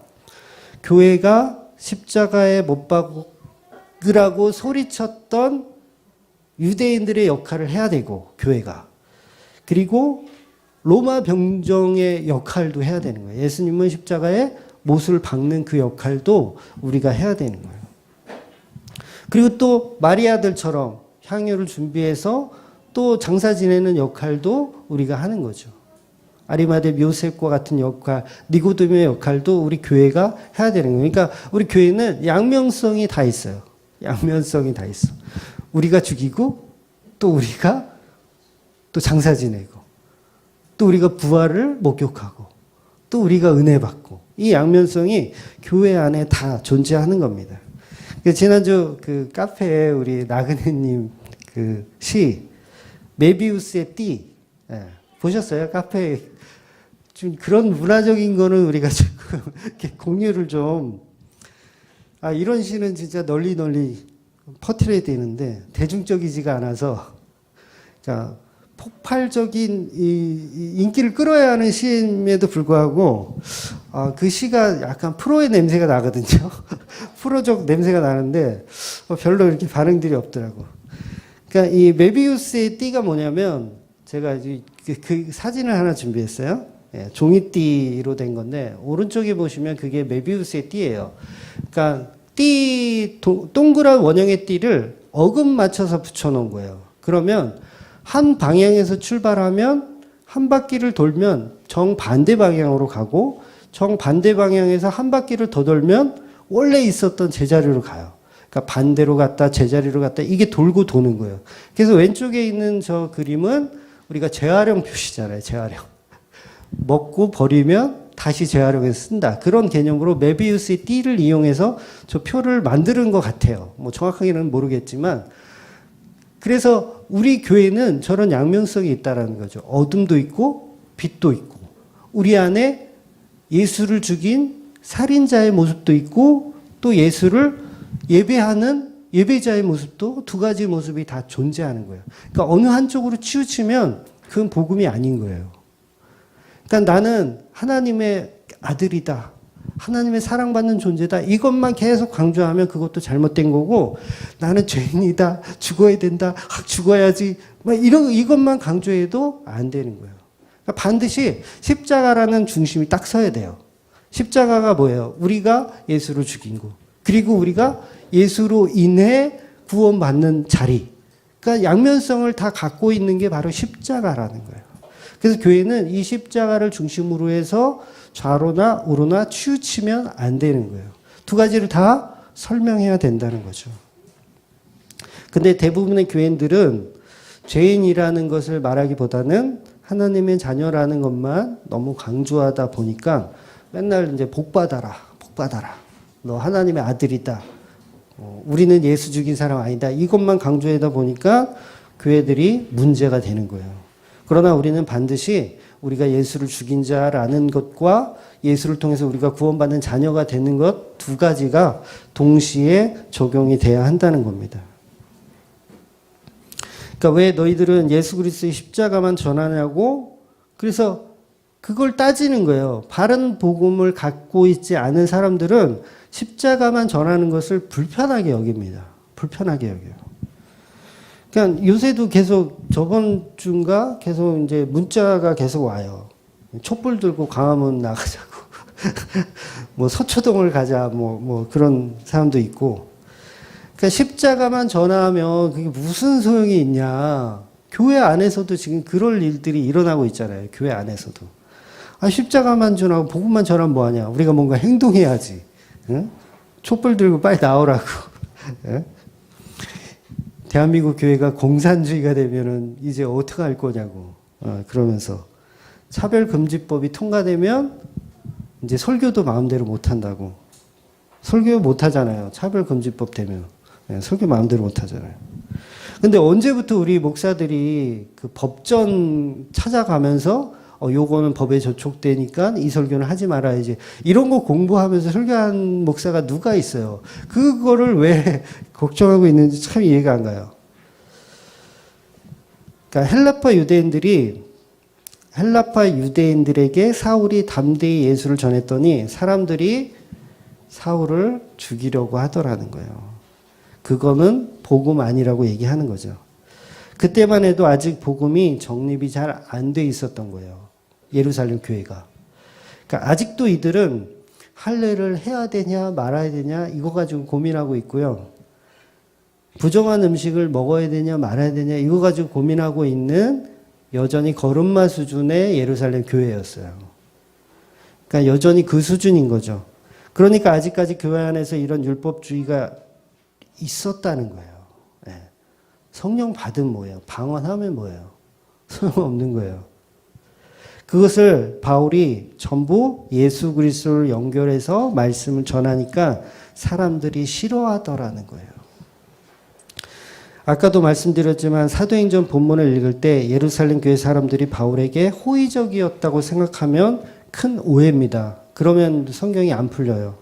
교회가 십자가에 못 박으라고 소리쳤던 유대인들의 역할을 해야 되고 교회가 그리고 로마 병정의 역할도 해야 되는 거예요. 예수님은 십자가에 못을 박는 그 역할도 우리가 해야 되는 거예요. 그리고 또 마리아들처럼 향유를 준비해서 또 장사 지내는 역할도 우리가 하는 거죠. 아리마대 요셉과 같은 역할, 니고데모의 역할도 우리 교회가 해야 되는 거예요. 그러니까 우리 교회는 양면성이 다 있어요. 양면성이 다 있어. 우리가 죽이고 또 우리가 또 장사 지내고 또 우리가 부활을 목격하고 또 우리가 은혜 받고 이 양면성이 교회 안에 다 존재하는 겁니다. 지난주 그 카페에 우리 나그네님 그 시 메비우스의 띠 보셨어요? 카페에 좀 그런 문화적인 거는 우리가 조금 이렇게 공유를 좀 이런 시는 진짜 널리 퍼뜨려야 되는데 대중적이지가 않아서 자 폭발적인 인기를 끌어야 하는 시임에도 불구하고 그 시가 약간 프로의 냄새가 나거든요. 프로적 냄새가 나는데 별로 이렇게 반응들이 없더라고. 그러니까 이 메비우스의 띠가 뭐냐면 제가 그 사진을 하나 준비했어요. 예, 종이띠로 된 건데 오른쪽에 보시면 그게 메비우스의 띠예요. 그러니까 동그란 원형의 띠를 어금 맞춰서 붙여놓은 거예요. 그러면 한 방향에서 출발하면 한 바퀴를 돌면 정반대 방향으로 가고 정반대 방향에서 한 바퀴를 더 돌면 원래 있었던 제자리로 가요. 그러니까 반대로 갔다 제자리로 갔다 이게 돌고 도는 거예요. 그래서 왼쪽에 있는 저 그림은 우리가 재활용 표시잖아요. 재활용. 먹고 버리면 다시 재활용해서 쓴다. 그런 개념으로 메비우스의 띠를 이용해서 저 표를 만드는 것 같아요. 뭐 정확하게는 모르겠지만 그래서 우리 교회는 저런 양면성이 있다라는 거죠. 어둠도 있고 빛도 있고 우리 안에 예수를 죽인 살인자의 모습도 있고 또 예수를 예배하는 예배자의 모습도 두 가지 모습이 다 존재하는 거예요. 그러니까 어느 한쪽으로 치우치면 그건 복음이 아닌 거예요. 그러니까 나는 하나님의 아들이다. 하나님의 사랑받는 존재다. 이것만 계속 강조하면 그것도 잘못된 거고 나는 죄인이다. 죽어야 된다. 죽어야지. 이것만 강조해도 안 되는 거예요. 그러니까 반드시 십자가라는 중심이 딱 서야 돼요. 십자가가 뭐예요? 우리가 예수를 죽인 거. 그리고 우리가 예수로 인해 구원받는 자리. 그러니까 양면성을 다 갖고 있는 게 바로 십자가라는 거예요. 그래서 교회는 이 십자가를 중심으로 해서 좌로나 우로나 치우치면 안 되는 거예요. 두 가지를 다 설명해야 된다는 거죠. 근데 대부분의 교인들은 죄인이라는 것을 말하기보다는 하나님의 자녀라는 것만 너무 강조하다 보니까 맨날 이제 복 받아라. 너 하나님의 아들이다. 우리는 예수 죽인 사람 아니다. 이것만 강조하다 보니까 교회들이 문제가 되는 거예요. 그러나 우리는 반드시 우리가 예수를 죽인 자라는 것과 예수를 통해서 우리가 구원받는 자녀가 되는 것 두 가지가 동시에 적용이 돼야 한다는 겁니다. 그러니까 왜 너희들은 예수 그리스도의 십자가만 전하냐고? 그래서 그걸 따지는 거예요. 바른 복음을 갖고 있지 않은 사람들은 십자가만 전하는 것을 불편하게 여깁니다. 불편하게 여겨요. 그러니까 요새도 계속 저번 주인가 계속 이제 문자가 계속 와요. 촛불 들고 광화문 나가자고. 뭐 서초동을 가자. 뭐 그런 사람도 있고. 그러니까 십자가만 전하면 그게 무슨 소용이 있냐. 교회 안에서도 지금 그럴 일들이 일어나고 있잖아요. 교회 안에서도. 십자가만 전하고 복음만 전하면 뭐하냐. 우리가 뭔가 행동해야지. 응? 촛불 들고 빨리 나오라고. 응? 대한민국 교회가 공산주의가 되면은 이제 어떻게 할 거냐고. 그러면서 차별금지법이 통과되면 이제 설교도 마음대로 못 한다고. 설교 못 하잖아요. 차별금지법 되면. 설교 마음대로 못 하잖아요. 근데 언제부터 우리 목사들이 그 법전 찾아가면서 요거는 법에 저촉되니까 이 설교는 하지 말아야지. 이런 거 공부하면서 설교한 목사가 누가 있어요? 그거를 왜 걱정하고 있는지 참 이해가 안 가요. 그러니까 헬라파 유대인들에게 사울이 담대히 예수를 전했더니 사람들이 사울을 죽이려고 하더라는 거예요. 그거는 복음 아니라고 얘기하는 거죠. 그때만 해도 아직 복음이 정립이 잘 안 돼 있었던 거예요. 예루살렘 교회가. 그러니까 아직도 이들은 할례를 해야 되냐 말아야 되냐 이거 가지고 고민하고 있고요. 부정한 음식을 먹어야 되냐 말아야 되냐 이거 가지고 고민하고 있는 여전히 걸음마 수준의 예루살렘 교회였어요. 그러니까 여전히 그 수준인 거죠. 그러니까 아직까지 교회 안에서 이런 율법주의가 있었다는 거예요. 네. 성령 받으면 뭐예요? 방언하면 뭐예요? 소용없는 거예요. 그것을 바울이 전부 예수 그리스도를 연결해서 말씀을 전하니까 사람들이 싫어하더라는 거예요. 아까도 말씀드렸지만 사도행전 본문을 읽을 때 예루살렘 교회 사람들이 바울에게 호의적이었다고 생각하면 큰 오해입니다. 그러면 성경이 안 풀려요.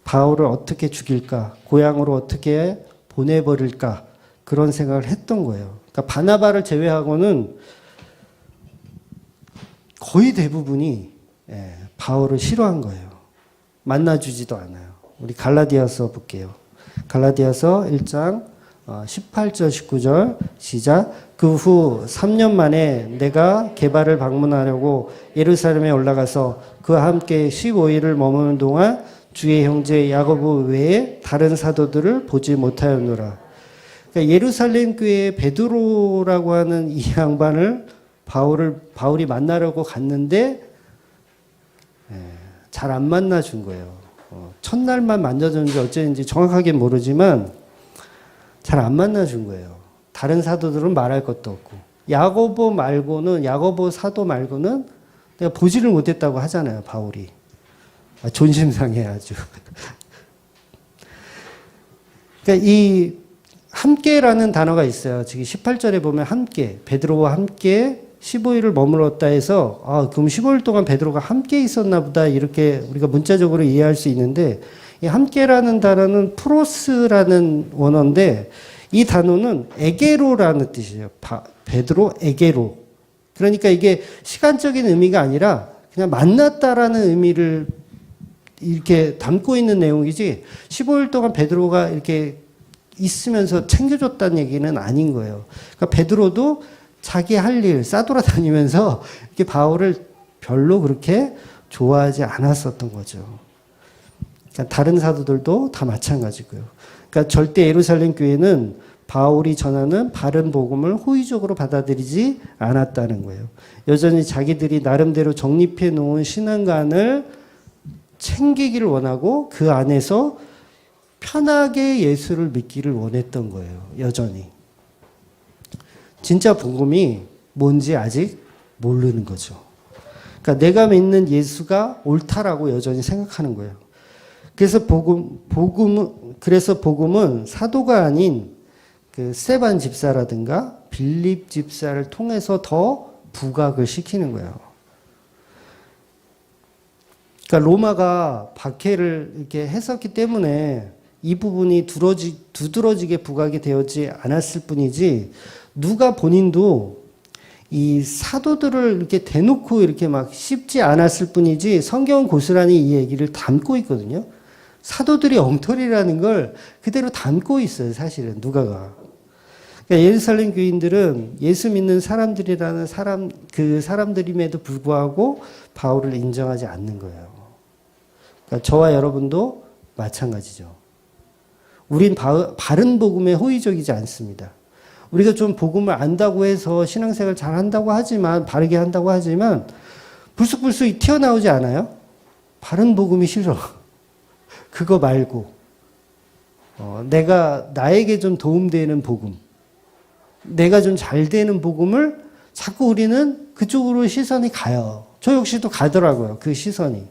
바울을 어떻게 죽일까? 고향으로 어떻게 보내버릴까? 그런 생각을 했던 거예요. 그러니까 바나바를 제외하고는 거의 대부분이 바울을 싫어한 거예요. 만나주지도 않아요. 우리 갈라디아서 볼게요. 갈라디아서 1장 18절 19절 시작. 그 후 3년 만에 내가 게바를 방문하려고 예루살렘에 올라가서 그와 함께 15일을 머무는 동안 주의 형제 야고보 외에 다른 사도들을 보지 못하였노라. 그러니까 예루살렘 교회의 베드로라고 하는 이 양반을 바울이 만나려고 갔는데 잘 안 만나준 거예요. 첫날만 만나줬는지 어쨌는지 정확하게 모르지만 잘 안 만나준 거예요. 다른 사도들은 말할 것도 없고 야고보 사도 말고는 내가 보지를 못했다고 하잖아요. 바울이. 존심상해 아주. 그러니까 이 함께라는 단어가 있어요. 지금 18절에 보면 함께, 베드로와 함께 15일을 머물렀다 해서 그럼 15일 동안 베드로가 함께 있었나 보다 이렇게 우리가 문자적으로 이해할 수 있는데 이 함께라는 단어는 프로스라는 원어인데 이 단어는 에게로라는 뜻이에요. 베드로 에게로. 그러니까 이게 시간적인 의미가 아니라 그냥 만났다라는 의미를 이렇게 담고 있는 내용이지 15일 동안 베드로가 이렇게 있으면서 챙겨줬다는 얘기는 아닌 거예요. 그러니까 베드로도 자기 할 일 싸돌아 다니면서 이렇게 바울을 별로 그렇게 좋아하지 않았었던 거죠. 그러니까 다른 사도들도 다 마찬가지고요. 그러니까 절대 예루살렘 교회는 바울이 전하는 바른 복음을 호의적으로 받아들이지 않았다는 거예요. 여전히 자기들이 나름대로 정립해 놓은 신앙관을 챙기기를 원하고 그 안에서 편하게 예수를 믿기를 원했던 거예요. 여전히. 진짜 복음이 뭔지 아직 모르는 거죠. 그러니까 내가 믿는 예수가 옳다라고 여전히 생각하는 거예요. 그래서 복음은 사도가 아닌 그 스데반 집사라든가 빌립 집사를 통해서 더 부각을 시키는 거예요. 그러니까 로마가 박해를 이렇게 했었기 때문에 이 부분이 두드러지게 부각이 되었지 않았을 뿐이지 누가 본인도 이 사도들을 이렇게 대놓고 이렇게 막 씹지 않았을 뿐이지 성경은 고스란히 이 얘기를 담고 있거든요. 사도들이 엉터리라는 걸 그대로 담고 있어요, 사실은 누가가. 그러니까 예루살렘 교인들은 예수 믿는 사람들이라는 그 사람들임에도 불구하고 바울을 인정하지 않는 거예요. 그러니까 저와 여러분도 마찬가지죠. 우린 바른 복음에 호의적이지 않습니다. 우리가 좀 복음을 안다고 해서 신앙생활 잘 한다고 하지만, 바르게 한다고 하지만, 불쑥불쑥 튀어나오지 않아요? 바른 복음이 싫어. 그거 말고, 나에게 좀 도움되는 복음, 내가 좀 잘 되는 복음을 자꾸 우리는 그쪽으로 시선이 가요. 저 역시도 가더라고요, 그 시선이.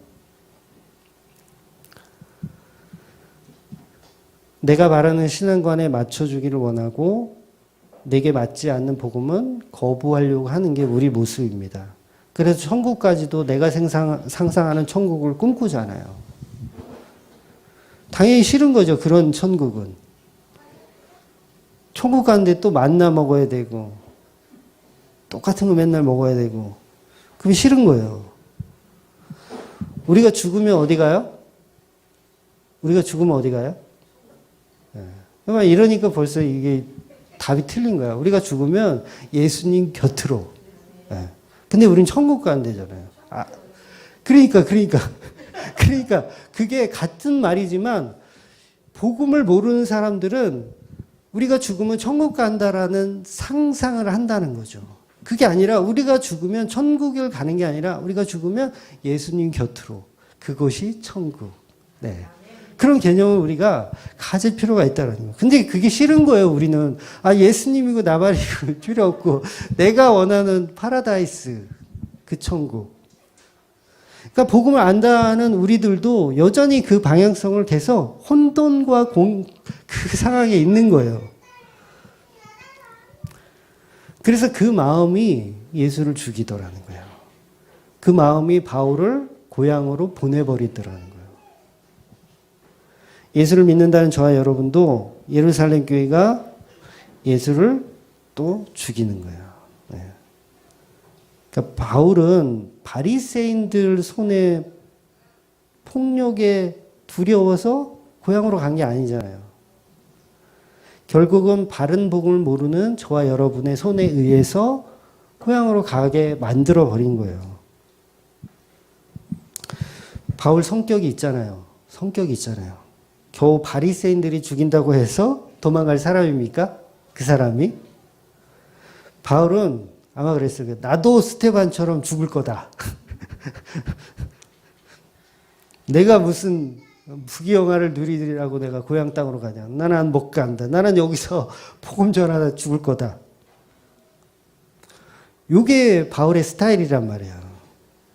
내가 바라는 신앙관에 맞춰주기를 원하고, 내게 맞지 않는 복음은 거부하려고 하는 게 우리 모습입니다. 그래서 천국까지도 내가 상상하는 천국을 꿈꾸잖아요. 당연히 싫은 거죠, 그런 천국은. 천국 가는데 또 만나 먹어야 되고, 똑같은 거 맨날 먹어야 되고, 그럼 싫은 거예요. 우리가 죽으면 어디 가요? 우리가 죽으면 어디 가요? 이러니까 벌써 이게 답이 틀린 거야. 우리가 죽으면 예수님 곁으로. 근데 우린 천국 간대잖아요. 그러니까 그게 같은 말이지만 복음을 모르는 사람들은 우리가 죽으면 천국 간다라는 상상을 한다는 거죠. 그게 아니라 우리가 죽으면 천국을 가는 게 아니라 우리가 죽으면 예수님 곁으로. 그곳이 천국. 네. 그런 개념을 우리가 가질 필요가 있다는 거예요. 근데 그게 싫은 거예요, 우리는. 예수님이고 나발이고 필요 없고, 내가 원하는 파라다이스, 그 천국. 그러니까 복음을 안다는 우리들도 여전히 그 방향성을 계속 혼돈과 그 상황에 있는 거예요. 그래서 그 마음이 예수를 죽이더라는 거예요. 그 마음이 바울을 고향으로 보내버리더라는 거예요. 예수를 믿는다는 저와 여러분도 예루살렘 교회가 예수를 또 죽이는 거예요. 네. 그러니까 바울은 바리새인들 손에 폭력에 두려워서 고향으로 간 게 아니잖아요. 결국은 바른 복음을 모르는 저와 여러분의 손에 의해서 고향으로 가게 만들어 버린 거예요. 바울 성격이 있잖아요. 겨우 바리새인들이 죽인다고 해서 도망갈 사람입니까? 그 사람이? 바울은 아마 그랬어요. 나도 스테반처럼 죽을 거다. 내가 무슨 부귀영화를 누리라고 내가 고향 땅으로 가냐. 나는 못 간다. 나는 여기서 복음 전하다 죽을 거다. 이게 바울의 스타일이란 말이에요.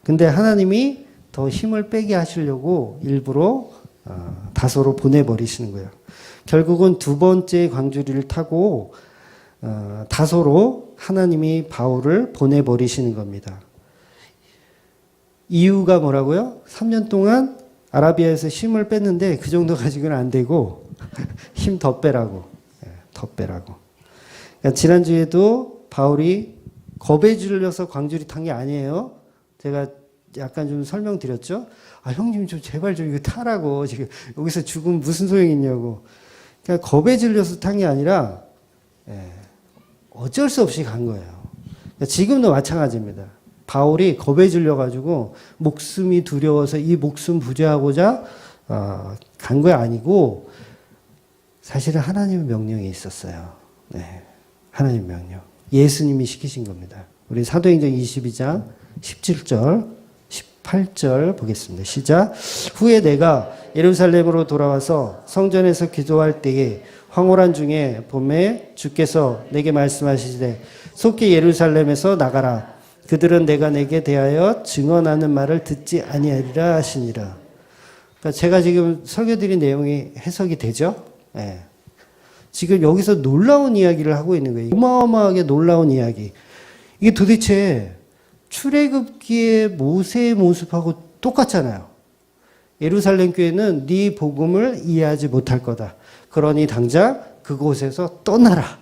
근데 하나님이 더 힘을 빼게 하시려고 일부러 다소로 보내버리시는 거예요. 결국은 두 번째 광주리를 타고 다소로 하나님이 바울을 보내버리시는 겁니다. 이유가 뭐라고요? 3년 동안 아라비아에서 힘을 뺐는데 그 정도 가지고는 안 되고 힘 더 빼라고. 더 빼라고. 그러니까 지난주에도 바울이 겁에 질려서 광주리 탄 게 아니에요. 제가 약간 좀 설명드렸죠. 형님 좀 제발 좀 이거 타라고. 지금 여기서 죽으면 무슨 소용이 있냐고. 그러니까 겁에 질려서 탄 게 아니라 어쩔 수 없이 간 거예요. 그러니까 지금도 마찬가지입니다. 바울이 겁에 질려가지고 목숨이 두려워서 이 목숨 부재하고자 간 거 아니고 사실은 하나님의 명령이 있었어요. 네, 하나님 명령. 예수님이 시키신 겁니다. 우리 사도행전 22장 17절 18절 보겠습니다. 시작. 후에 내가 예루살렘으로 돌아와서 성전에서 기도할 때에 황홀한 중에 봄에 주께서 내게 말씀하시되 속히 예루살렘에서 나가라. 그들은 내가 내게 대하여 증언하는 말을 듣지 아니하리라 하시니라. 그러니까 제가 지금 설교드린 내용이 해석이 되죠? 네. 지금 여기서 놀라운 이야기를 하고 있는 거예요. 어마어마하게 놀라운 이야기. 이게 도대체 출애굽기의 모세의 모습하고 똑같잖아요. 예루살렘 교회는 네 복음을 이해하지 못할 거다. 그러니 당장 그곳에서 떠나라.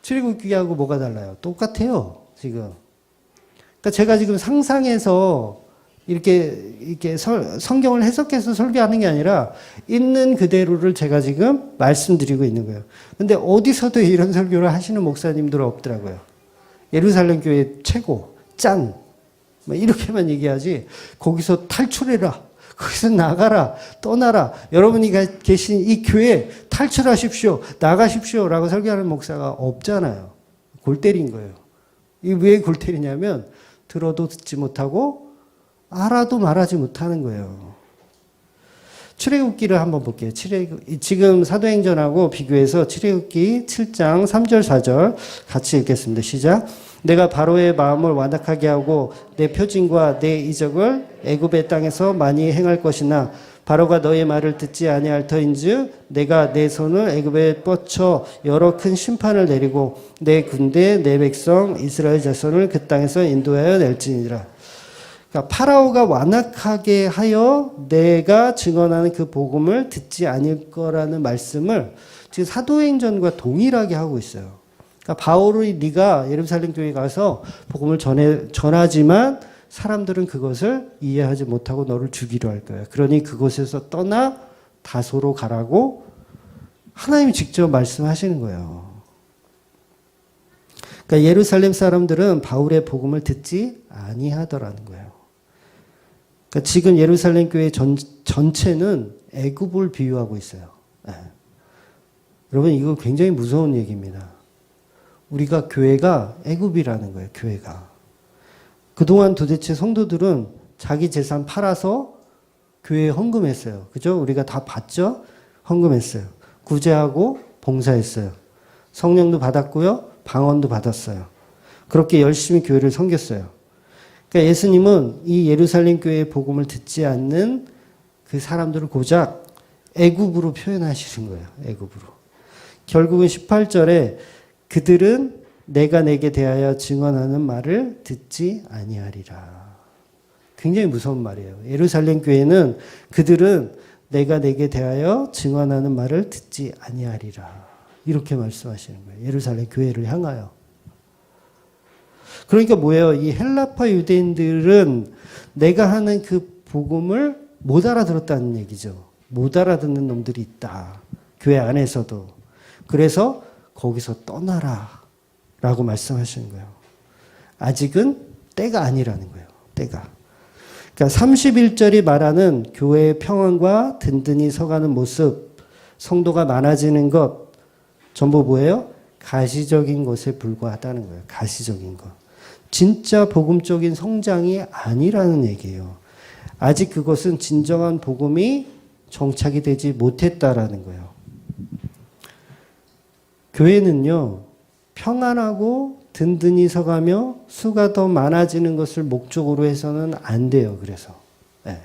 출애굽기하고 뭐가 달라요? 똑같아요, 지금. 그러니까 제가 지금 상상해서 이렇게 성경을 해석해서 설교하는 게 아니라 있는 그대로를 제가 지금 말씀드리고 있는 거예요. 근데 어디서도 이런 설교를 하시는 목사님들은 없더라고요. 예루살렘 교회 최고, 짱. 뭐 이렇게만 얘기하지, 거기서 탈출해라. 거기서 나가라. 떠나라. 여러분이 계신 이 교회 탈출하십시오. 나가십시오. 라고 설교하는 목사가 없잖아요. 골 때린 거예요. 이 왜 골 때리냐면 들어도 듣지 못하고 알아도 말하지 못하는 거예요. 출애굽기를 한번 볼게요. 지금 사도행전하고 비교해서 출애굽기 7장 3절 4절 같이 읽겠습니다. 시작. 내가 바로의 마음을 완악하게 하고 내 표징과 내 이적을 애굽의 땅에서 많이 행할 것이나 바로가 너의 말을 듣지 아니할 터인즉 내가 내 손을 애굽에 뻗쳐 여러 큰 심판을 내리고 내 군대 내 백성 이스라엘 자손을 그 땅에서 인도하여 낼지니라. 그러니까 파라오가 완악하게 하여 내가 증언하는 그 복음을 듣지 않을 거라는 말씀을 지금 사도행전과 동일하게 하고 있어요. 그러니까 바울이 네가 예루살렘 교회에 가서 복음을 전하지만 사람들은 그것을 이해하지 못하고 너를 죽이려 할 거야. 그러니 그곳에서 떠나 다소로 가라고 하나님이 직접 말씀하시는 거예요. 그러니까 예루살렘 사람들은 바울의 복음을 듣지 아니하더라는 거예요. 그러니까 지금 예루살렘 교회 전체는 애굽을 비유하고 있어요. 네. 여러분 이거 굉장히 무서운 얘기입니다. 우리가 교회가 애굽이라는 거예요. 교회가. 그동안 도대체 성도들은 자기 재산 팔아서 교회에 헌금했어요. 그죠? 우리가 다 봤죠? 헌금했어요. 구제하고 봉사했어요. 성령도 받았고요. 방언도 받았어요. 그렇게 열심히 교회를 섬겼어요. 그러니까 예수님은 이 예루살렘 교회의 복음을 듣지 않는 그 사람들을 고작 애굽으로 표현하시는 거예요. 애굽으로. 결국은 18절에 그들은 내가 내게 대하여 증언하는 말을 듣지 아니하리라. 굉장히 무서운 말이에요. 예루살렘 교회는 그들은 내가 내게 대하여 증언하는 말을 듣지 아니하리라. 이렇게 말씀하시는 거예요. 예루살렘 교회를 향하여. 그러니까 뭐예요? 이 헬라파 유대인들은 내가 하는 그 복음을 못 알아들었다는 얘기죠. 못 알아듣는 놈들이 있다. 교회 안에서도. 그래서 거기서 떠나라 라고 말씀하시는 거예요. 아직은 때가 아니라는 거예요. 때가. 그러니까 31절이 말하는 교회의 평안과 든든히 서가는 모습, 성도가 많아지는 것, 전부 뭐예요? 가시적인 것에 불과하다는 거예요. 가시적인 것. 진짜 복음적인 성장이 아니라는 얘기예요. 아직 그것은 진정한 복음이 정착이 되지 못했다라는 거예요. 교회는요, 평안하고 든든히 서가며 수가 더 많아지는 것을 목적으로 해서는 안 돼요. 그래서. 네.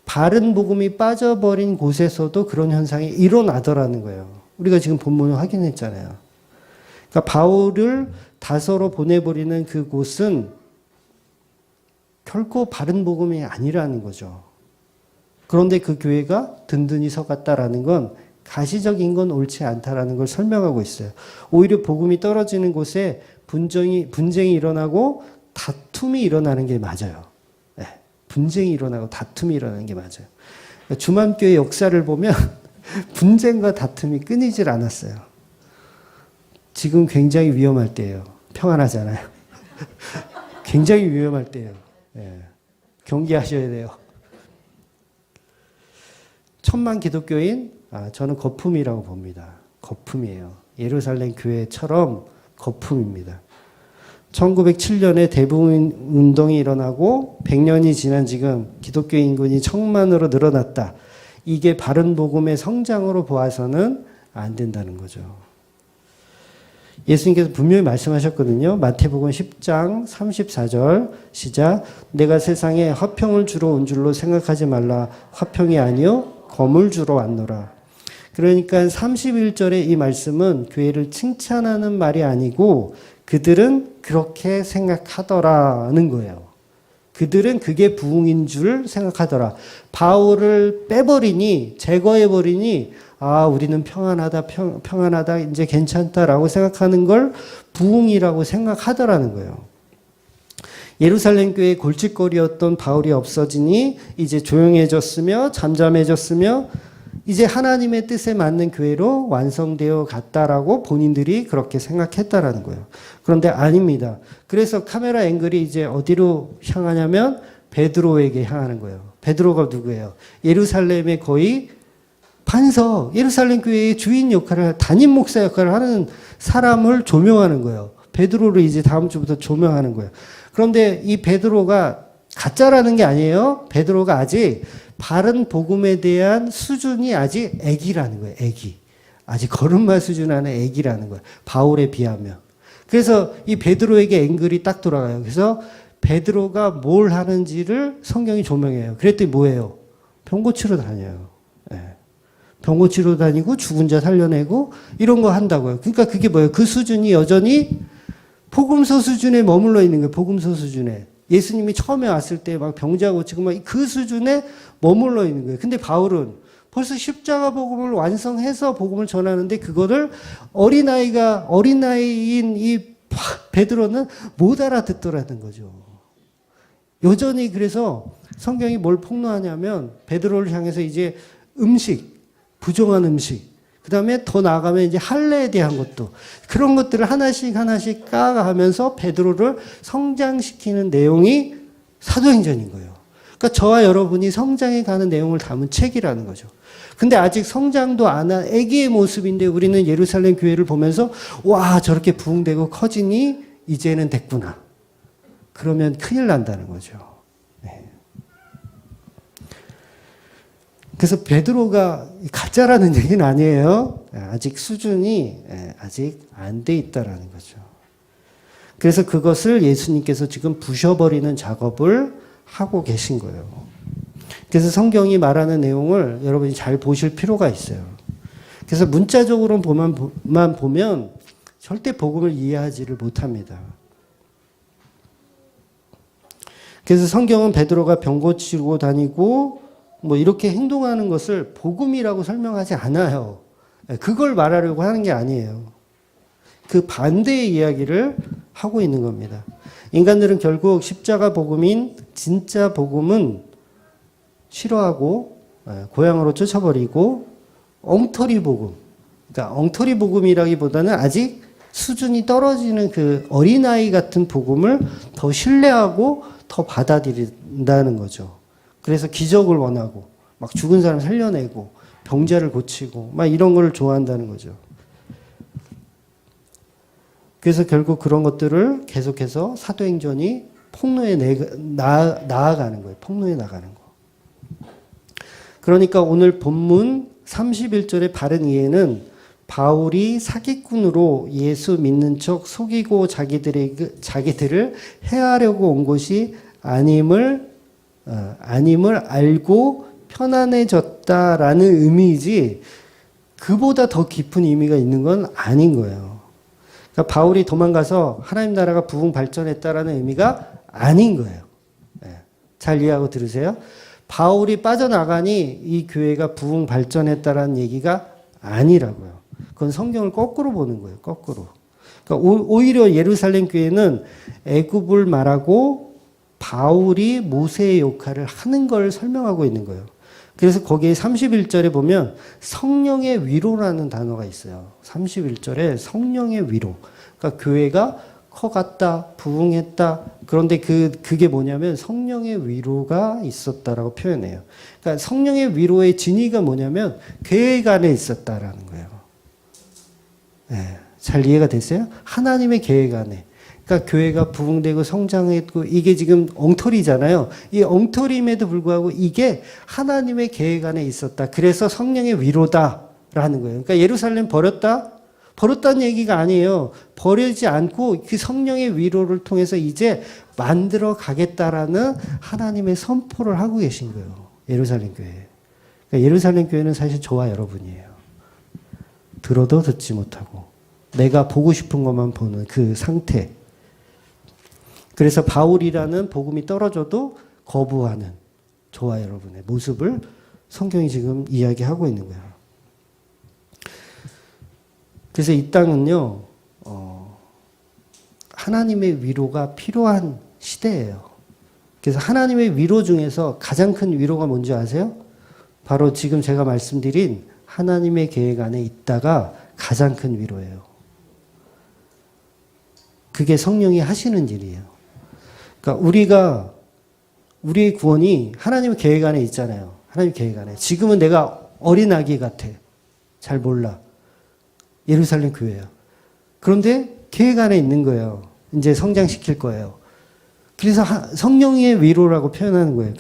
바른 복음이 빠져버린 곳에서도 그런 현상이 일어나더라는 거예요. 우리가 지금 본문을 확인했잖아요. 그러니까 바울을 다소로 보내버리는 그곳은 결코 바른 복음이 아니라는 거죠. 그런데 그 교회가 든든히 서갔다라는 건 가시적인 건 옳지 않다라는 걸 설명하고 있어요. 오히려 복음이 떨어지는 곳에 분쟁이 일어나고 다툼이 일어나는 게 맞아요. 네, 분쟁이 일어나고 다툼이 일어나는 게 맞아요. 주만교회 역사를 보면 분쟁과 다툼이 끊이질 않았어요. 지금 굉장히 위험할 때예요. 평안하잖아요. 굉장히 위험할 때예요. 네, 경계하셔야 돼요. 천만 기독교인, 저는 거품이라고 봅니다. 거품이에요. 예루살렘 교회처럼 거품입니다. 1907년에 대부분 운동이 일어나고 100년이 지난 지금 기독교 인구는 1000만으로 늘어났다. 이게 바른 복음의 성장으로 보아서는 안 된다는 거죠. 예수님께서 분명히 말씀하셨거든요. 마태복음 10장 34절 시작. 내가 세상에 화평을 주러 온 줄로 생각하지 말라. 화평이 아니요 검을 주러 왔노라. 그러니까 31절의 이 말씀은 교회를 칭찬하는 말이 아니고 그들은 그렇게 생각하더라는 거예요. 그들은 그게 부흥인 줄 생각하더라. 바울을 빼버리니, 제거해버리니, 아, 우리는 평안하다, 평안하다, 이제 괜찮다라고 생각하는 걸 부흥이라고 생각하더라는 거예요. 예루살렘 교회의 골칫거리였던 바울이 없어지니 이제 조용해졌으며 잠잠해졌으며 이제 하나님의 뜻에 맞는 교회로 완성되어 갔다라고 본인들이 그렇게 생각했다라는 거예요. 그런데 아닙니다. 그래서 카메라 앵글이 이제 어디로 향하냐면 베드로에게 향하는 거예요. 베드로가 누구예요? 예루살렘의 거의 반석, 예루살렘 교회의 주인 역할을, 담임 목사 역할을 하는 사람을 조명하는 거예요. 베드로를 이제 다음 주부터 조명하는 거예요. 그런데 이 베드로가 가짜라는 게 아니에요. 베드로가 아직 바른 복음에 대한 수준이 아직 애기라는 거예요. 애기. 아직 걸음마 수준 안에 애기라는 거예요. 바울에 비하면. 그래서 이 베드로에게 앵글이 딱 돌아가요. 그래서 베드로가 뭘 하는지를 성경이 조명해요. 그랬더니 뭐예요? 병 고치러 다녀요. 네. 병 고치러 다니고 죽은 자 살려내고 이런 거 한다고요. 그러니까 그게 뭐예요? 그 수준이 여전히 복음서 수준에 머물러 있는 거예요. 복음서 수준에. 예수님이 처음에 왔을 때 막 병자 고치고 막 그 수준에 머물러 있는 거예요. 근데 바울은 벌써 십자가 복음을 완성해서 복음을 전하는데 그거를 어린아이인 이 베드로는 못 알아듣더라는 거죠. 여전히 그래서 성경이 뭘 폭로하냐면 베드로를 향해서 이제 음식, 부정한 음식, 그 다음에 더 나아가면 이제 할례에 대한 것도 그런 것들을 하나씩 까가면서 베드로를 성장시키는 내용이 사도행전인 거예요. 그러니까 저와 여러분이 성장해 가는 내용을 담은 책이라는 거죠. 근데 아직 성장도 안 한 애기의 모습인데 우리는 예루살렘 교회를 보면서 와, 저렇게 부흥되고 커지니 이제는 됐구나. 그러면 큰일 난다는 거죠. 네. 그래서 베드로가 가짜라는 얘기는 아니에요. 아직 수준이 아직 안 돼 있다라는 거죠. 그래서 그것을 예수님께서 지금 부셔버리는 작업을 하고 계신 거예요. 그래서 성경이 말하는 내용을 여러분이 잘 보실 필요가 있어요. 그래서 문자적으로만 보면 절대 복음을 이해하지를 못합니다. 그래서 성경은 베드로가 병 고치고 다니고 뭐 이렇게 행동하는 것을 복음이라고 설명하지 않아요. 그걸 말하려고 하는 게 아니에요. 그 반대의 이야기를 하고 있는 겁니다. 인간들은 결국 십자가 복음인 진짜 복음은 싫어하고 고향으로 쫓아버리고 엉터리 복음, 그러니까 엉터리 복음이라기보다는 아직 수준이 떨어지는 그 어린아이 같은 복음을 더 신뢰하고 더 받아들인다는 거죠. 그래서 기적을 원하고 막 죽은 사람 살려내고 병자를 고치고 막 이런 걸 좋아한다는 거죠. 그래서 결국 그런 것들을 계속해서 사도행전이 폭로에 나아가는 거예요. 폭로에 나가는 거. 그러니까 오늘 본문 31절의 바른 이해는 바울이 사기꾼으로 예수 믿는 척 속이고 자기들을 해하려고 온 것이 아님을 알고 편안해졌다라는 의미이지 그보다 더 깊은 의미가 있는 건 아닌 거예요. 그러니까 바울이 도망가서 하나님 나라가 부흥 발전했다라는 의미가 아닌 거예요. 잘 이해하고 들으세요. 바울이 빠져나가니 이 교회가 부흥 발전했다라는 얘기가 아니라고요. 그건 성경을 거꾸로 보는 거예요. 거꾸로. 그러니까 오히려 예루살렘 교회는 애굽을 말하고 바울이 모세의 역할을 하는 걸 설명하고 있는 거예요. 그래서 거기에 31절에 보면 성령의 위로라는 단어가 있어요. 31절에 성령의 위로. 그러니까 교회가 커갔다, 부흥했다. 그런데 그게 뭐냐면 성령의 위로가 있었다라고 표현해요. 그러니까 성령의 위로의 진위가 뭐냐면 교회 안에 있었다라는 거예요. 네, 잘 이해가 됐어요? 하나님의 계획 안에. 그러니까 교회가 부흥되고 성장했고 이게 지금 엉터리잖아요. 이 엉터림에도 불구하고 이게 하나님의 계획 안에 있었다. 그래서 성령의 위로다라는 거예요. 그러니까 예루살렘 버렸다는 얘기가 아니에요. 버리지 않고 그 성령의 위로를 통해서 이제 만들어 가겠다라는 하나님의 선포를 하고 계신 거예요. 예루살렘 교회. 그러니까 예루살렘 교회는 사실 저와 여러분이에요. 들어도 듣지 못하고 내가 보고 싶은 것만 보는 그 상태. 그래서 바울이라는 복음이 떨어져도 거부하는 저와 여러분의 모습을 성경이 지금 이야기하고 있는 거예요. 그래서 이 땅은요, 하나님의 위로가 필요한 시대예요. 그래서 하나님의 위로 중에서 가장 큰 위로가 뭔지 아세요? 바로 지금 제가 말씀드린 하나님의 계획 안에 있다가 가장 큰 위로예요. 그게 성령이 하시는 일이에요. 그러니까 우리의 구원이 하나님의 계획 안에 있잖아요. 하나님 계획 안에. 지금은 내가 어린아기 같아. 잘 몰라. 예루살렘 교회야. 그런데 계획 안에 있는 거예요. 이제 성장시킬 거예요. 그래서 성령의 위로라고 표현하는 거예요.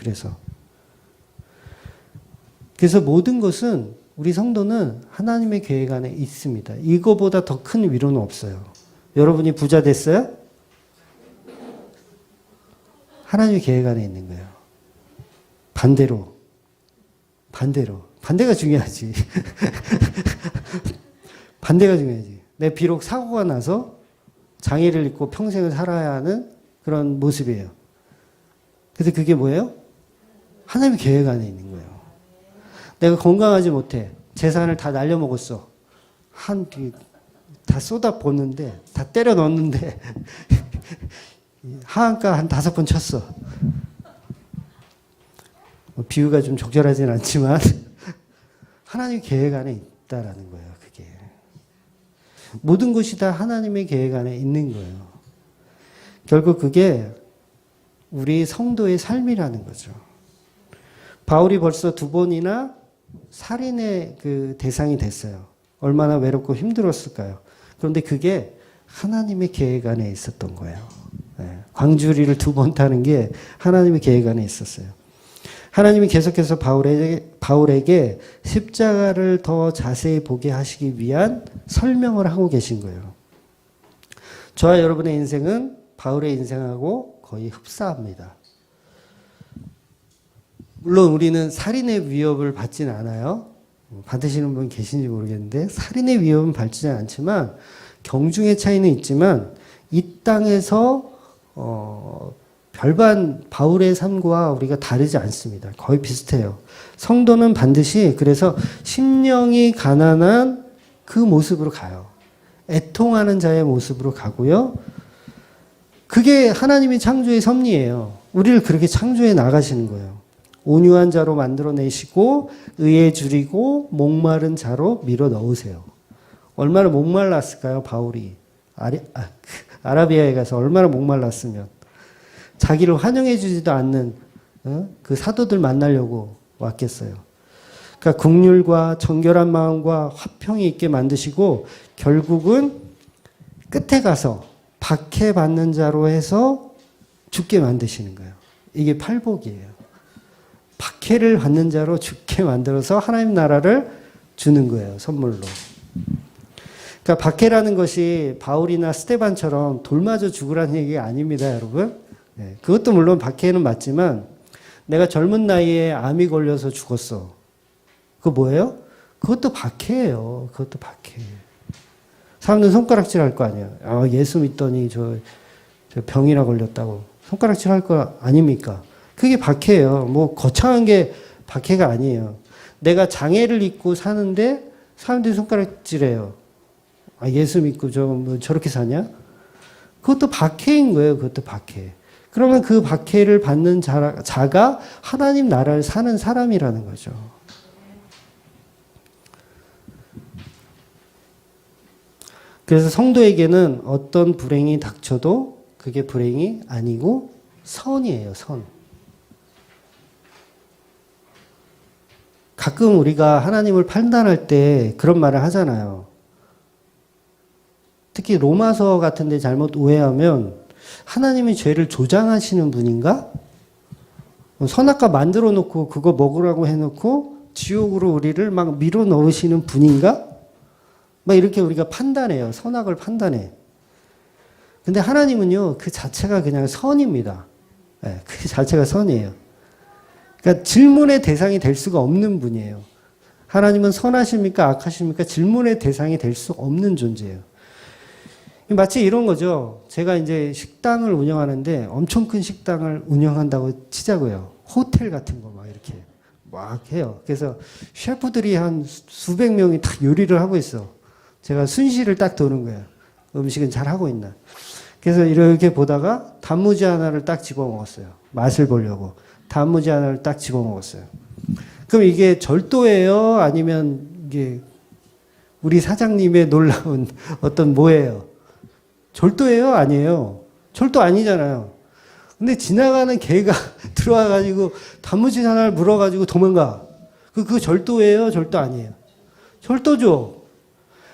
그래서 모든 것은 우리 성도는 하나님의 계획 안에 있습니다. 이거보다 더 큰 위로는 없어요. 여러분이 부자 됐어요? 하나님의 계획 안에 있는 거예요. 반대로. 반대가 중요하지. 반대가 중요하지. 내 비록 사고가 나서 장애를 입고 평생을 살아야 하는 그런 모습이에요. 그래서 그게 뭐예요? 하나님의 계획 안에 있는 거예요. 내가 건강하지 못해. 재산을 다 날려먹었어. 다 쏟아붓는데, 다 때려 넣었는데, 하한가 한 5번 쳤어. 비유가 좀 적절하진 않지만, 하나님의 계획 안에 있다라는 거예요, 그게. 모든 것이 다 하나님의 계획 안에 있는 거예요. 결국 그게 우리 성도의 삶이라는 거죠. 바울이 벌써 2번이나 살인의 그 대상이 됐어요. 얼마나 외롭고 힘들었을까요? 그런데 그게 하나님의 계획 안에 있었던 거예요. 광주리를 2번 타는 게 하나님의 계획 안에 있었어요. 하나님이 계속해서 바울에게 십자가를 더 자세히 보게 하시기 위한 설명을 하고 계신 거예요. 저와 여러분의 인생은 바울의 인생하고 거의 흡사합니다. 물론 우리는 살인의 위협을 받지는 않아요. 받으시는 분 계신지 모르겠는데 살인의 위협은 받지는 않지만 경중의 차이는 있지만 이 땅에서 별반 바울의 삶과 우리가 다르지 않습니다. 거의 비슷해요. 성도는 반드시 그래서 심령이 가난한 그 모습으로 가요. 애통하는 자의 모습으로 가고요. 그게 하나님이 창조의 섭리예요. 우리를 그렇게 창조해 나가시는 거예요. 온유한 자로 만들어내시고 의에 줄이고 목마른 자로 밀어 넣으세요. 얼마나 목말랐을까요, 바울이. 아라비아에 가서 얼마나 목말랐으면. 자기를 환영해 주지도 않는 그 사도들 만나려고 왔겠어요. 그러니까 긍휼과 정결한 마음과 화평이 있게 만드시고 결국은 끝에 가서 박해받는 자로 해서 죽게 만드시는 거예요. 이게 팔복이에요. 박해를 받는 자로 죽게 만들어서 하나님 나라를 주는 거예요. 선물로. 그러니까 박해라는 것이 바울이나 스데반처럼 돌 맞아 죽으라는 얘기가 아닙니다, 여러분. 네, 그것도 물론 박해는 맞지만 내가 젊은 나이에 암이 걸려서 죽었어. 그거 뭐예요? 그것도 박해예요. 그것도 박해. 사람들은 손가락질 할 거 아니에요. 예수 믿더니 저 병이나 걸렸다고. 손가락질 할 거 아닙니까? 그게 박해예요. 뭐 거창한 게 박해가 아니에요. 내가 장애를 입고 사는데 사람들이 손가락질해요. 예수 믿고 저렇게 사냐? 그것도 박해인 거예요. 그것도 박해. 그러면 그 박해를 받는 자가 하나님 나라를 사는 사람이라는 거죠. 그래서 성도에게는 어떤 불행이 닥쳐도 그게 불행이 아니고 선이에요, 선. 가끔 우리가 하나님을 판단할 때 그런 말을 하잖아요. 특히 로마서 같은 데 잘못 오해하면 하나님이 죄를 조장하시는 분인가? 선악과 만들어 놓고 그거 먹으라고 해놓고 지옥으로 우리를 막 밀어 넣으시는 분인가? 막 이렇게 우리가 판단해요. 선악을 판단해. 근데 하나님은요, 그 자체가 그냥 선입니다. 네, 그 자체가 선이에요. 그러니까 질문의 대상이 될 수가 없는 분이에요. 하나님은 선하십니까? 악하십니까? 질문의 대상이 될 수 없는 존재예요. 마치 이런 거죠. 제가 이제 식당을 운영하는데 엄청 큰 식당을 운영한다고 치자고요. 호텔 같은 거 막 이렇게 막 해요. 그래서 셰프들이 한 수백 명이 다 요리를 하고 있어. 제가 순시를 딱 도는 거예요. 음식은 잘 하고 있나. 그래서 이렇게 보다가 단무지 하나를 딱 집어 먹었어요. 맛을 보려고. 단무지 하나를 딱 집어 먹었어요. 그럼 이게 절도예요? 아니면 이게 우리 사장님의 놀라운 어떤 뭐예요? 절도예요? 아니에요? 절도 아니잖아요. 근데 지나가는 개가 들어와가지고 단무지 하나를 물어가지고 도망가. 그거 절도예요? 절도 아니에요? 절도죠.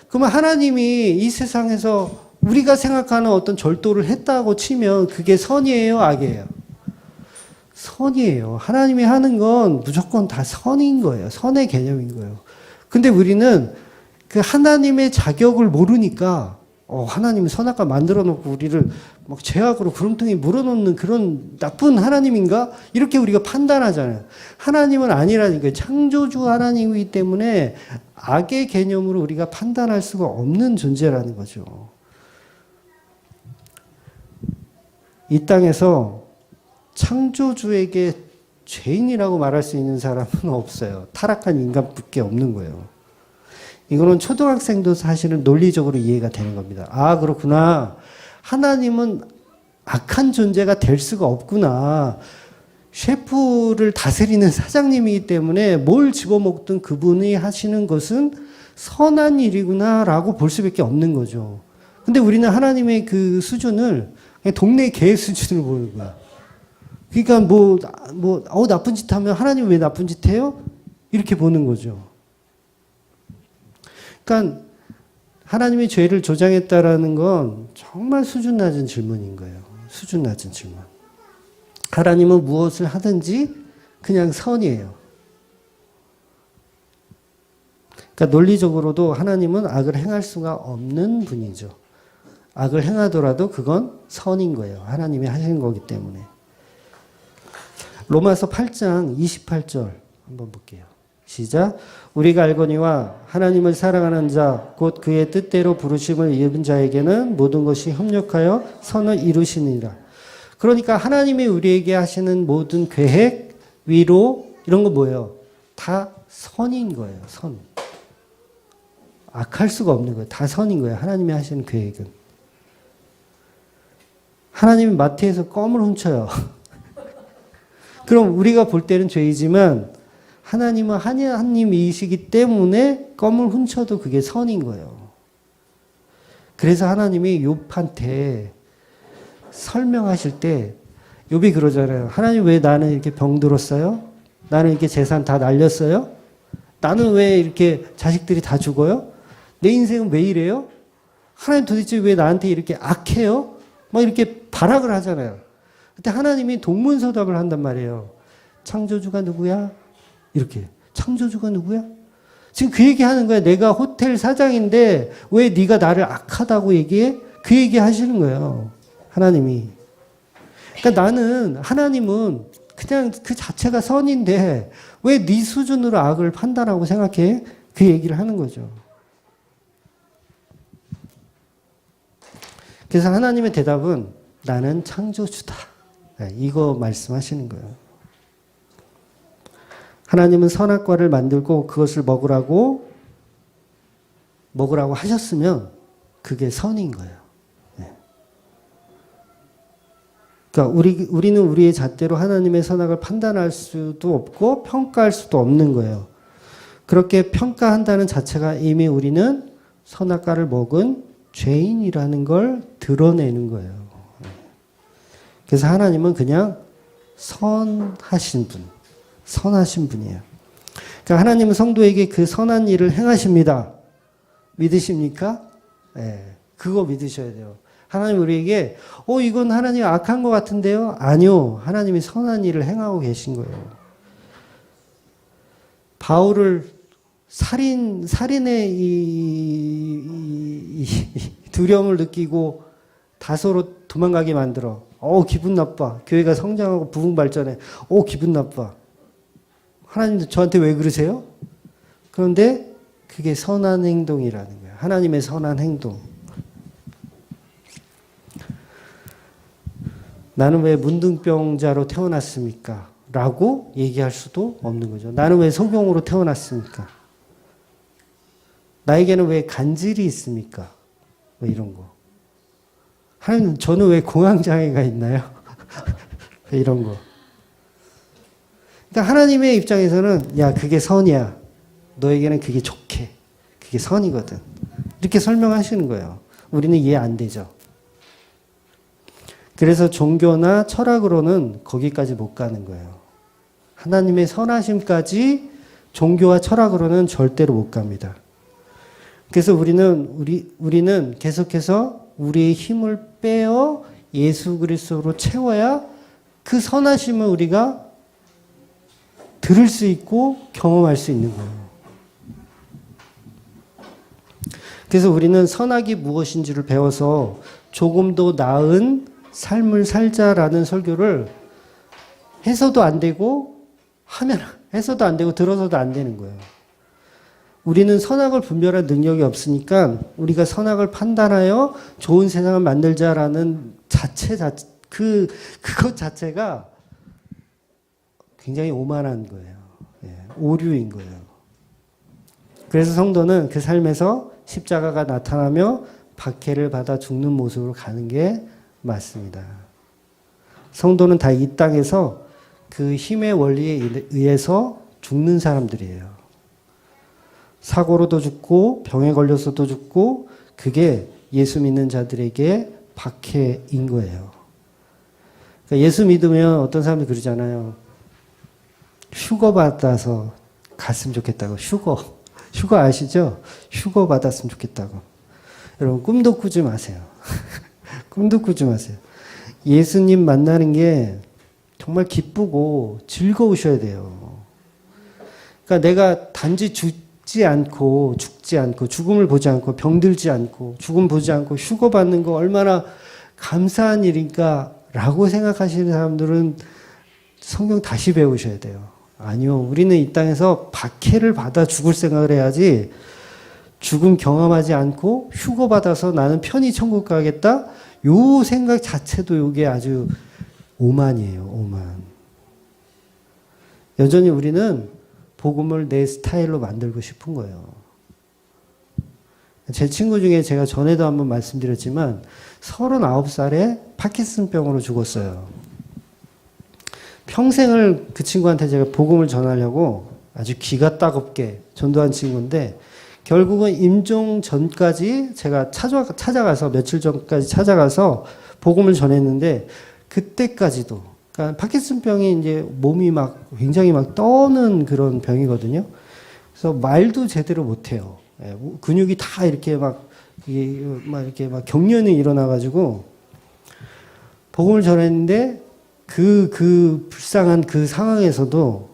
그러면 하나님이 이 세상에서 우리가 생각하는 어떤 절도를 했다고 치면 그게 선이에요? 악이에요? 선이에요. 하나님이 하는 건 무조건 다 선인 거예요. 선의 개념인 거예요. 근데 우리는 그 하나님의 자격을 모르니까 하나님은 선악과 만들어 놓고 우리를 막 죄악으로 구렁텅이 물어놓는 그런 나쁜 하나님인가? 이렇게 우리가 판단하잖아요. 하나님은 아니라니까요. 창조주 하나님이기 때문에 악의 개념으로 우리가 판단할 수가 없는 존재라는 거죠. 이 땅에서 창조주에게 죄인이라고 말할 수 있는 사람은 없어요. 타락한 인간밖에 없는 거예요. 이거는 초등학생도 사실은 논리적으로 이해가 되는 겁니다. 아, 그렇구나. 하나님은 악한 존재가 될 수가 없구나. 셰프를 다스리는 사장님이기 때문에 뭘 집어먹든 그분이 하시는 것은 선한 일이구나 라고 볼 수밖에 없는 거죠. 근데 우리는 하나님의 그 수준을 그냥 동네 개 수준으로 보는 거야. 그러니까 나쁜 짓 하면 하나님 왜 나쁜 짓 해요? 이렇게 보는 거죠. 그러니까 하나님이 죄를 조장했다라는 건 정말 수준 낮은 질문인 거예요. 수준 낮은 질문. 하나님은 무엇을 하든지 그냥 선이에요. 그러니까 논리적으로도 하나님은 악을 행할 수가 없는 분이죠. 악을 행하더라도 그건 선인 거예요. 하나님이 하시는 거기 때문에. 로마서 8장 28절 한번 볼게요. 시작. 우리가 알거니와 하나님을 사랑하는 자 곧 그의 뜻대로 부르심을 입은 자에게는 모든 것이 협력하여 선을 이루시니라. 그러니까 하나님이 우리에게 하시는 모든 계획, 위로 이런 거 뭐예요? 다 선인 거예요. 선. 악할 수가 없는 거예요. 다 선인 거예요. 하나님이 하시는 계획은. 하나님이 마트에서 껌을 훔쳐요. 그럼 우리가 볼 때는 죄이지만 하나님은 하나님이시기 때문에 껌을 훔쳐도 그게 선인 거예요. 그래서 하나님이 욥한테 설명하실 때 욥이 그러잖아요. 하나님 왜 나는 이렇게 병들었어요? 나는 이렇게 재산 다 날렸어요? 나는 왜 이렇게 자식들이 다 죽어요? 내 인생은 왜 이래요? 하나님 도대체 왜 나한테 이렇게 악해요? 막 이렇게 발악을 하잖아요. 그때 하나님이 동문서답을 한단 말이에요. 창조주가 누구야? 이렇게. 창조주가 누구야? 지금 그 얘기하는 거야. 내가 호텔 사장인데 왜 네가 나를 악하다고 얘기해? 그 얘기 하시는 거예요. 하나님이. 그러니까 나는 하나님은 그냥 그 자체가 선인데 왜 네 수준으로 악을 판단하고 생각해? 그 얘기를 하는 거죠. 그래서 하나님의 대답은 나는 창조주다. 이거 말씀하시는 거예요. 하나님은 선악과를 만들고 그것을 먹으라고 하셨으면 그게 선인 거예요. 그러니까 우리는 우리의 잣대로 하나님의 선악을 판단할 수도 없고 평가할 수도 없는 거예요. 그렇게 평가한다는 자체가 이미 우리는 선악과를 먹은 죄인이라는 걸 드러내는 거예요. 그래서 하나님은 그냥 선하신 분이에요. 그러니까 하나님은 성도에게 그 선한 일을 행하십니다. 믿으십니까? 네, 그거 믿으셔야 돼요. 하나님 우리에게 이건 하나님 악한 것 같은데요? 아니요. 하나님이 선한 일을 행하고 계신 거예요. 바울을 살인의 이 두려움을 느끼고 다소로 도망가게 만들어. 기분 나빠. 교회가 성장하고 부흥 발전해. 기분 나빠. 하나님도 저한테 왜 그러세요? 그런데 그게 선한 행동이라는 거예요. 하나님의 선한 행동. 나는 왜 문둥병자로 태어났습니까? 라고 얘기할 수도 없는 거죠. 나는 왜 소경으로 태어났습니까? 나에게는 왜 간질이 있습니까? 뭐 이런 거. 하나님, 저는 왜 공황장애가 있나요? 이런 거. 그러니까 하나님의 입장에서는 야, 그게 선이야. 너에게는 그게 좋게. 그게 선이거든. 이렇게 설명하시는 거예요. 우리는 이해 안 되죠. 그래서 종교나 철학으로는 거기까지 못 가는 거예요. 하나님의 선하심까지 종교와 철학으로는 절대로 못 갑니다. 그래서 우리는 계속해서 우리의 힘을 빼어 예수 그리스도로 채워야 그 선하심을 우리가 들을 수 있고 경험할 수 있는 거예요. 그래서 우리는 선악이 무엇인지를 배워서 조금 더 나은 삶을 살자라는 설교를 해서도 안 되고 하면 해서도 안 되고 들어서도 안 되는 거예요. 우리는 선악을 분별할 능력이 없으니까 우리가 선악을 판단하여 좋은 세상을 만들자라는 그것 자체가 굉장히 오만한 거예요. 오류인 거예요. 그래서 성도는 그 삶에서 십자가가 나타나며 박해를 받아 죽는 모습으로 가는 게 맞습니다. 성도는 다 이 땅에서 그 힘의 원리에 의해서 죽는 사람들이에요. 사고로도 죽고 병에 걸려서도 죽고 그게 예수 믿는 자들에게 박해인 거예요. 그러니까 예수 믿으면 어떤 사람들이 그러잖아요. 휴거 받아서 갔으면 좋겠다고. 휴거 아시죠? 휴거 받았으면 좋겠다고. 여러분 꿈도 꾸지 마세요. 꿈도 꾸지 마세요. 예수님 만나는 게 정말 기쁘고 즐거우셔야 돼요. 그러니까 내가 단지 죽지 않고 죽음을 보지 않고 병들지 않고 죽음 보지 않고 휴거 받는 거 얼마나 감사한 일인가라고 생각하시는 사람들은 성경 다시 배우셔야 돼요. 아니요. 우리는 이 땅에서 박해를 받아 죽을 생각을 해야지 죽음 경험하지 않고 휴거 받아서 나는 편히 천국 가겠다? 요 생각 자체도 이게 아주 오만이에요. 오만. 여전히 우리는 복음을 내 스타일로 만들고 싶은 거예요. 제 친구 중에 제가 전에도 한번 말씀드렸지만 39살에 파킨슨병으로 죽었어요. 평생을 그 친구한테 제가 복음을 전하려고 아주 기가 따갑게 전도한 친구인데 결국은 임종 전까지 제가 찾아가서 며칠 전까지 찾아가서 복음을 전했는데 그때까지도 그러니까 파킨슨병이 이제 몸이 막 굉장히 막 떠는 그런 병이거든요. 그래서 말도 제대로 못 해요. 근육이 다 이렇게 이렇게 막 경련이 일어나가지고 복음을 전했는데 그 불쌍한 그 상황에서도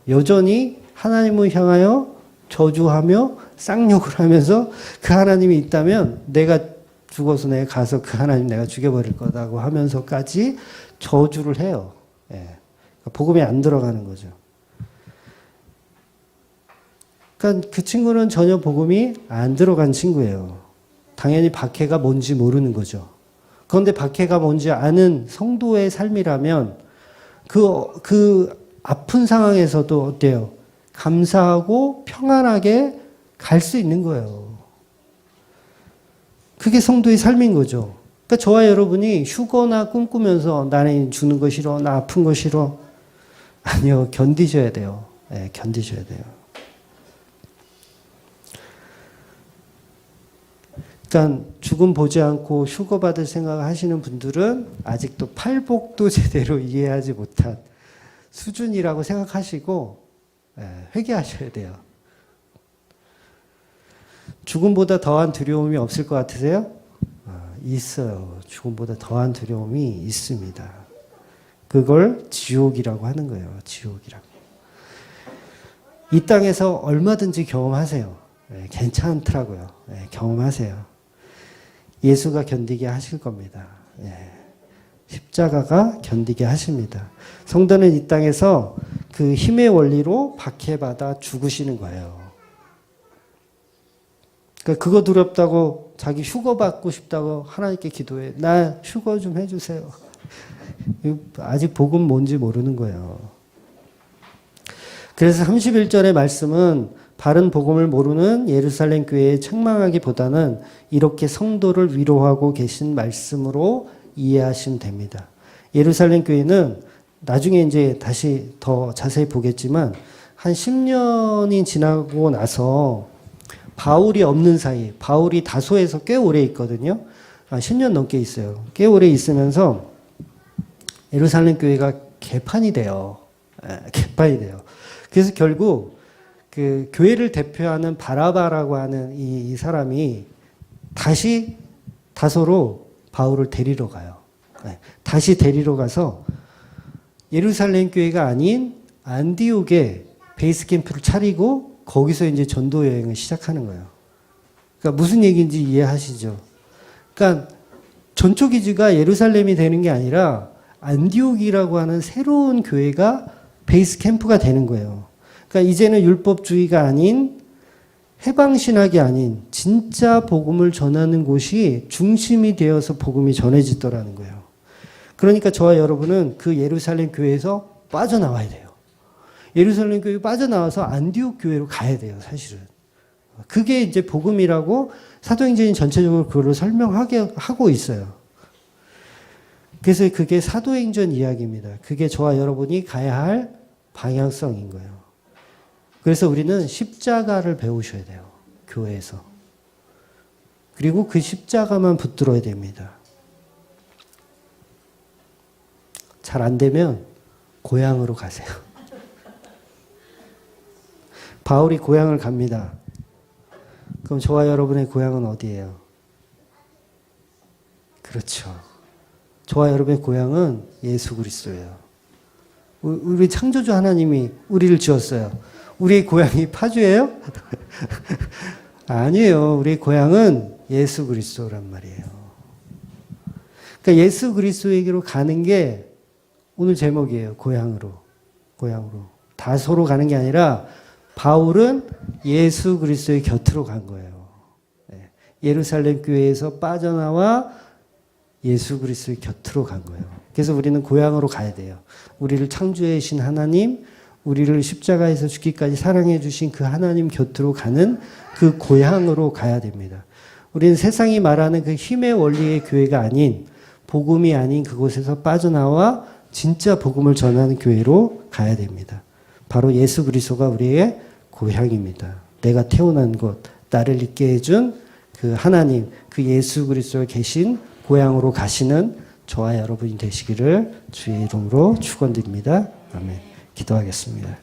여전히 하나님을 향하여 저주하며 쌍욕을 하면서 그 하나님이 있다면 내가 죽어서 내가 가서 그 하나님 내가 죽여버릴 거다고 하면서까지 저주를 해요. 복음이 안 들어가는 거죠. 그러니까 그 친구는 전혀 복음이 안 들어간 친구예요. 당연히 박해가 뭔지 모르는 거죠. 그런데 박해가 뭔지 아는 성도의 삶이라면 그 아픈 상황에서도 어때요? 감사하고 평안하게 갈 수 있는 거예요. 그게 성도의 삶인 거죠. 그러니까 저와 여러분이 휴거나 꿈꾸면서 나는 죽는 거 싫어, 나 아픈 거 싫어. 아니요, 견디셔야 돼요. 견디셔야 돼요. 그러니까 죽음 보지 않고 휴거 받을 생각을 하시는 분들은 아직도 팔복도 제대로 이해하지 못한 수준이라고 생각하시고 회개하셔야 돼요. 죽음보다 더한 두려움이 없을 것 같으세요? 있어요. 죽음보다 더한 두려움이 있습니다. 그걸 지옥이라고 하는 거예요. 지옥이라고. 이 땅에서 얼마든지 경험하세요. 괜찮더라고요. 경험하세요. 예수가 견디게 하실 겁니다. 십자가가 견디게 하십니다. 성도는 이 땅에서 그 힘의 원리로 박해받아 죽으시는 거예요. 그러니까 그거 두렵다고 자기 휴거 받고 싶다고 하나님께 기도해. 나 휴거 좀 해주세요. 아직 복음 뭔지 모르는 거예요. 그래서 31절의 말씀은 바른 복음을 모르는 예루살렘 교회에 책망하기보다는 이렇게 성도를 위로하고 계신 말씀으로 이해하시면 됩니다. 예루살렘 교회는 나중에 이제 다시 더 자세히 보겠지만 한 10년이 지나고 나서 바울이 없는 사이, 바울이 다소에서 꽤 오래 있거든요. 10년 넘게 있어요. 꽤 오래 있으면서 예루살렘 교회가 개판이 돼요. 개판이 돼요. 그래서 결국 그 교회를 대표하는 바라바라고 하는 이 사람이 다시 다소로 바울을 데리러 가요. 다시 데리러 가서 예루살렘 교회가 아닌 안디옥에 베이스 캠프를 차리고 거기서 이제 전도 여행을 시작하는 거예요. 그러니까 무슨 얘기인지 이해하시죠? 그러니까 전초 기지가 예루살렘이 되는 게 아니라 안디옥이라고 하는 새로운 교회가 베이스 캠프가 되는 거예요. 그러니까 이제는 율법주의가 아닌 해방신학이 아닌 진짜 복음을 전하는 곳이 중심이 되어서 복음이 전해지더라는 거예요. 그러니까 저와 여러분은 그 예루살렘 교회에서 빠져나와야 돼요. 예루살렘 교회 빠져나와서 안디옥 교회로 가야 돼요, 사실은. 그게 이제 복음이라고 사도행전이 전체적으로 그걸 설명하게 하고 있어요. 그래서 그게 사도행전 이야기입니다. 그게 저와 여러분이 가야 할 방향성인 거예요. 그래서 우리는 십자가를 배우셔야 돼요, 교회에서. 그리고 그 십자가만 붙들어야 됩니다. 잘 안 되면 고향으로 가세요. 바울이 고향을 갑니다. 그럼 저와 여러분의 고향은 어디예요? 그렇죠. 저와 여러분의 고향은 예수 그리스도예요. 우리 창조주 하나님이 우리를 지었어요. 우리의 고향이 파주예요? 아니에요. 우리의 고향은 예수 그리스도란 말이에요. 그러니까 예수 그리스도에게로 가는 게 오늘 제목이에요. 고향으로. 다소로 가는 게 아니라 바울은 예수 그리스도의 곁으로 간 거예요. 예루살렘 교회에서 빠져나와 예수 그리스도의 곁으로 간 거예요. 그래서 우리는 고향으로 가야 돼요. 우리를 창조해 주신 하나님, 우리를 십자가에서 죽기까지 사랑해 주신 그 하나님 곁으로 가는 그 고향으로 가야 됩니다. 우리는 세상이 말하는 그 힘의 원리의 교회가 아닌, 복음이 아닌 그곳에서 빠져나와 진짜 복음을 전하는 교회로 가야 됩니다. 바로 예수 그리스도가 우리의 고향입니다. 내가 태어난 곳, 나를 있게 해준 그 하나님, 그 예수 그리스도가 계신 고향으로 가시는 저와 여러분이 되시기를 주의 이름으로 축원드립니다. 아멘. 기도하겠습니다.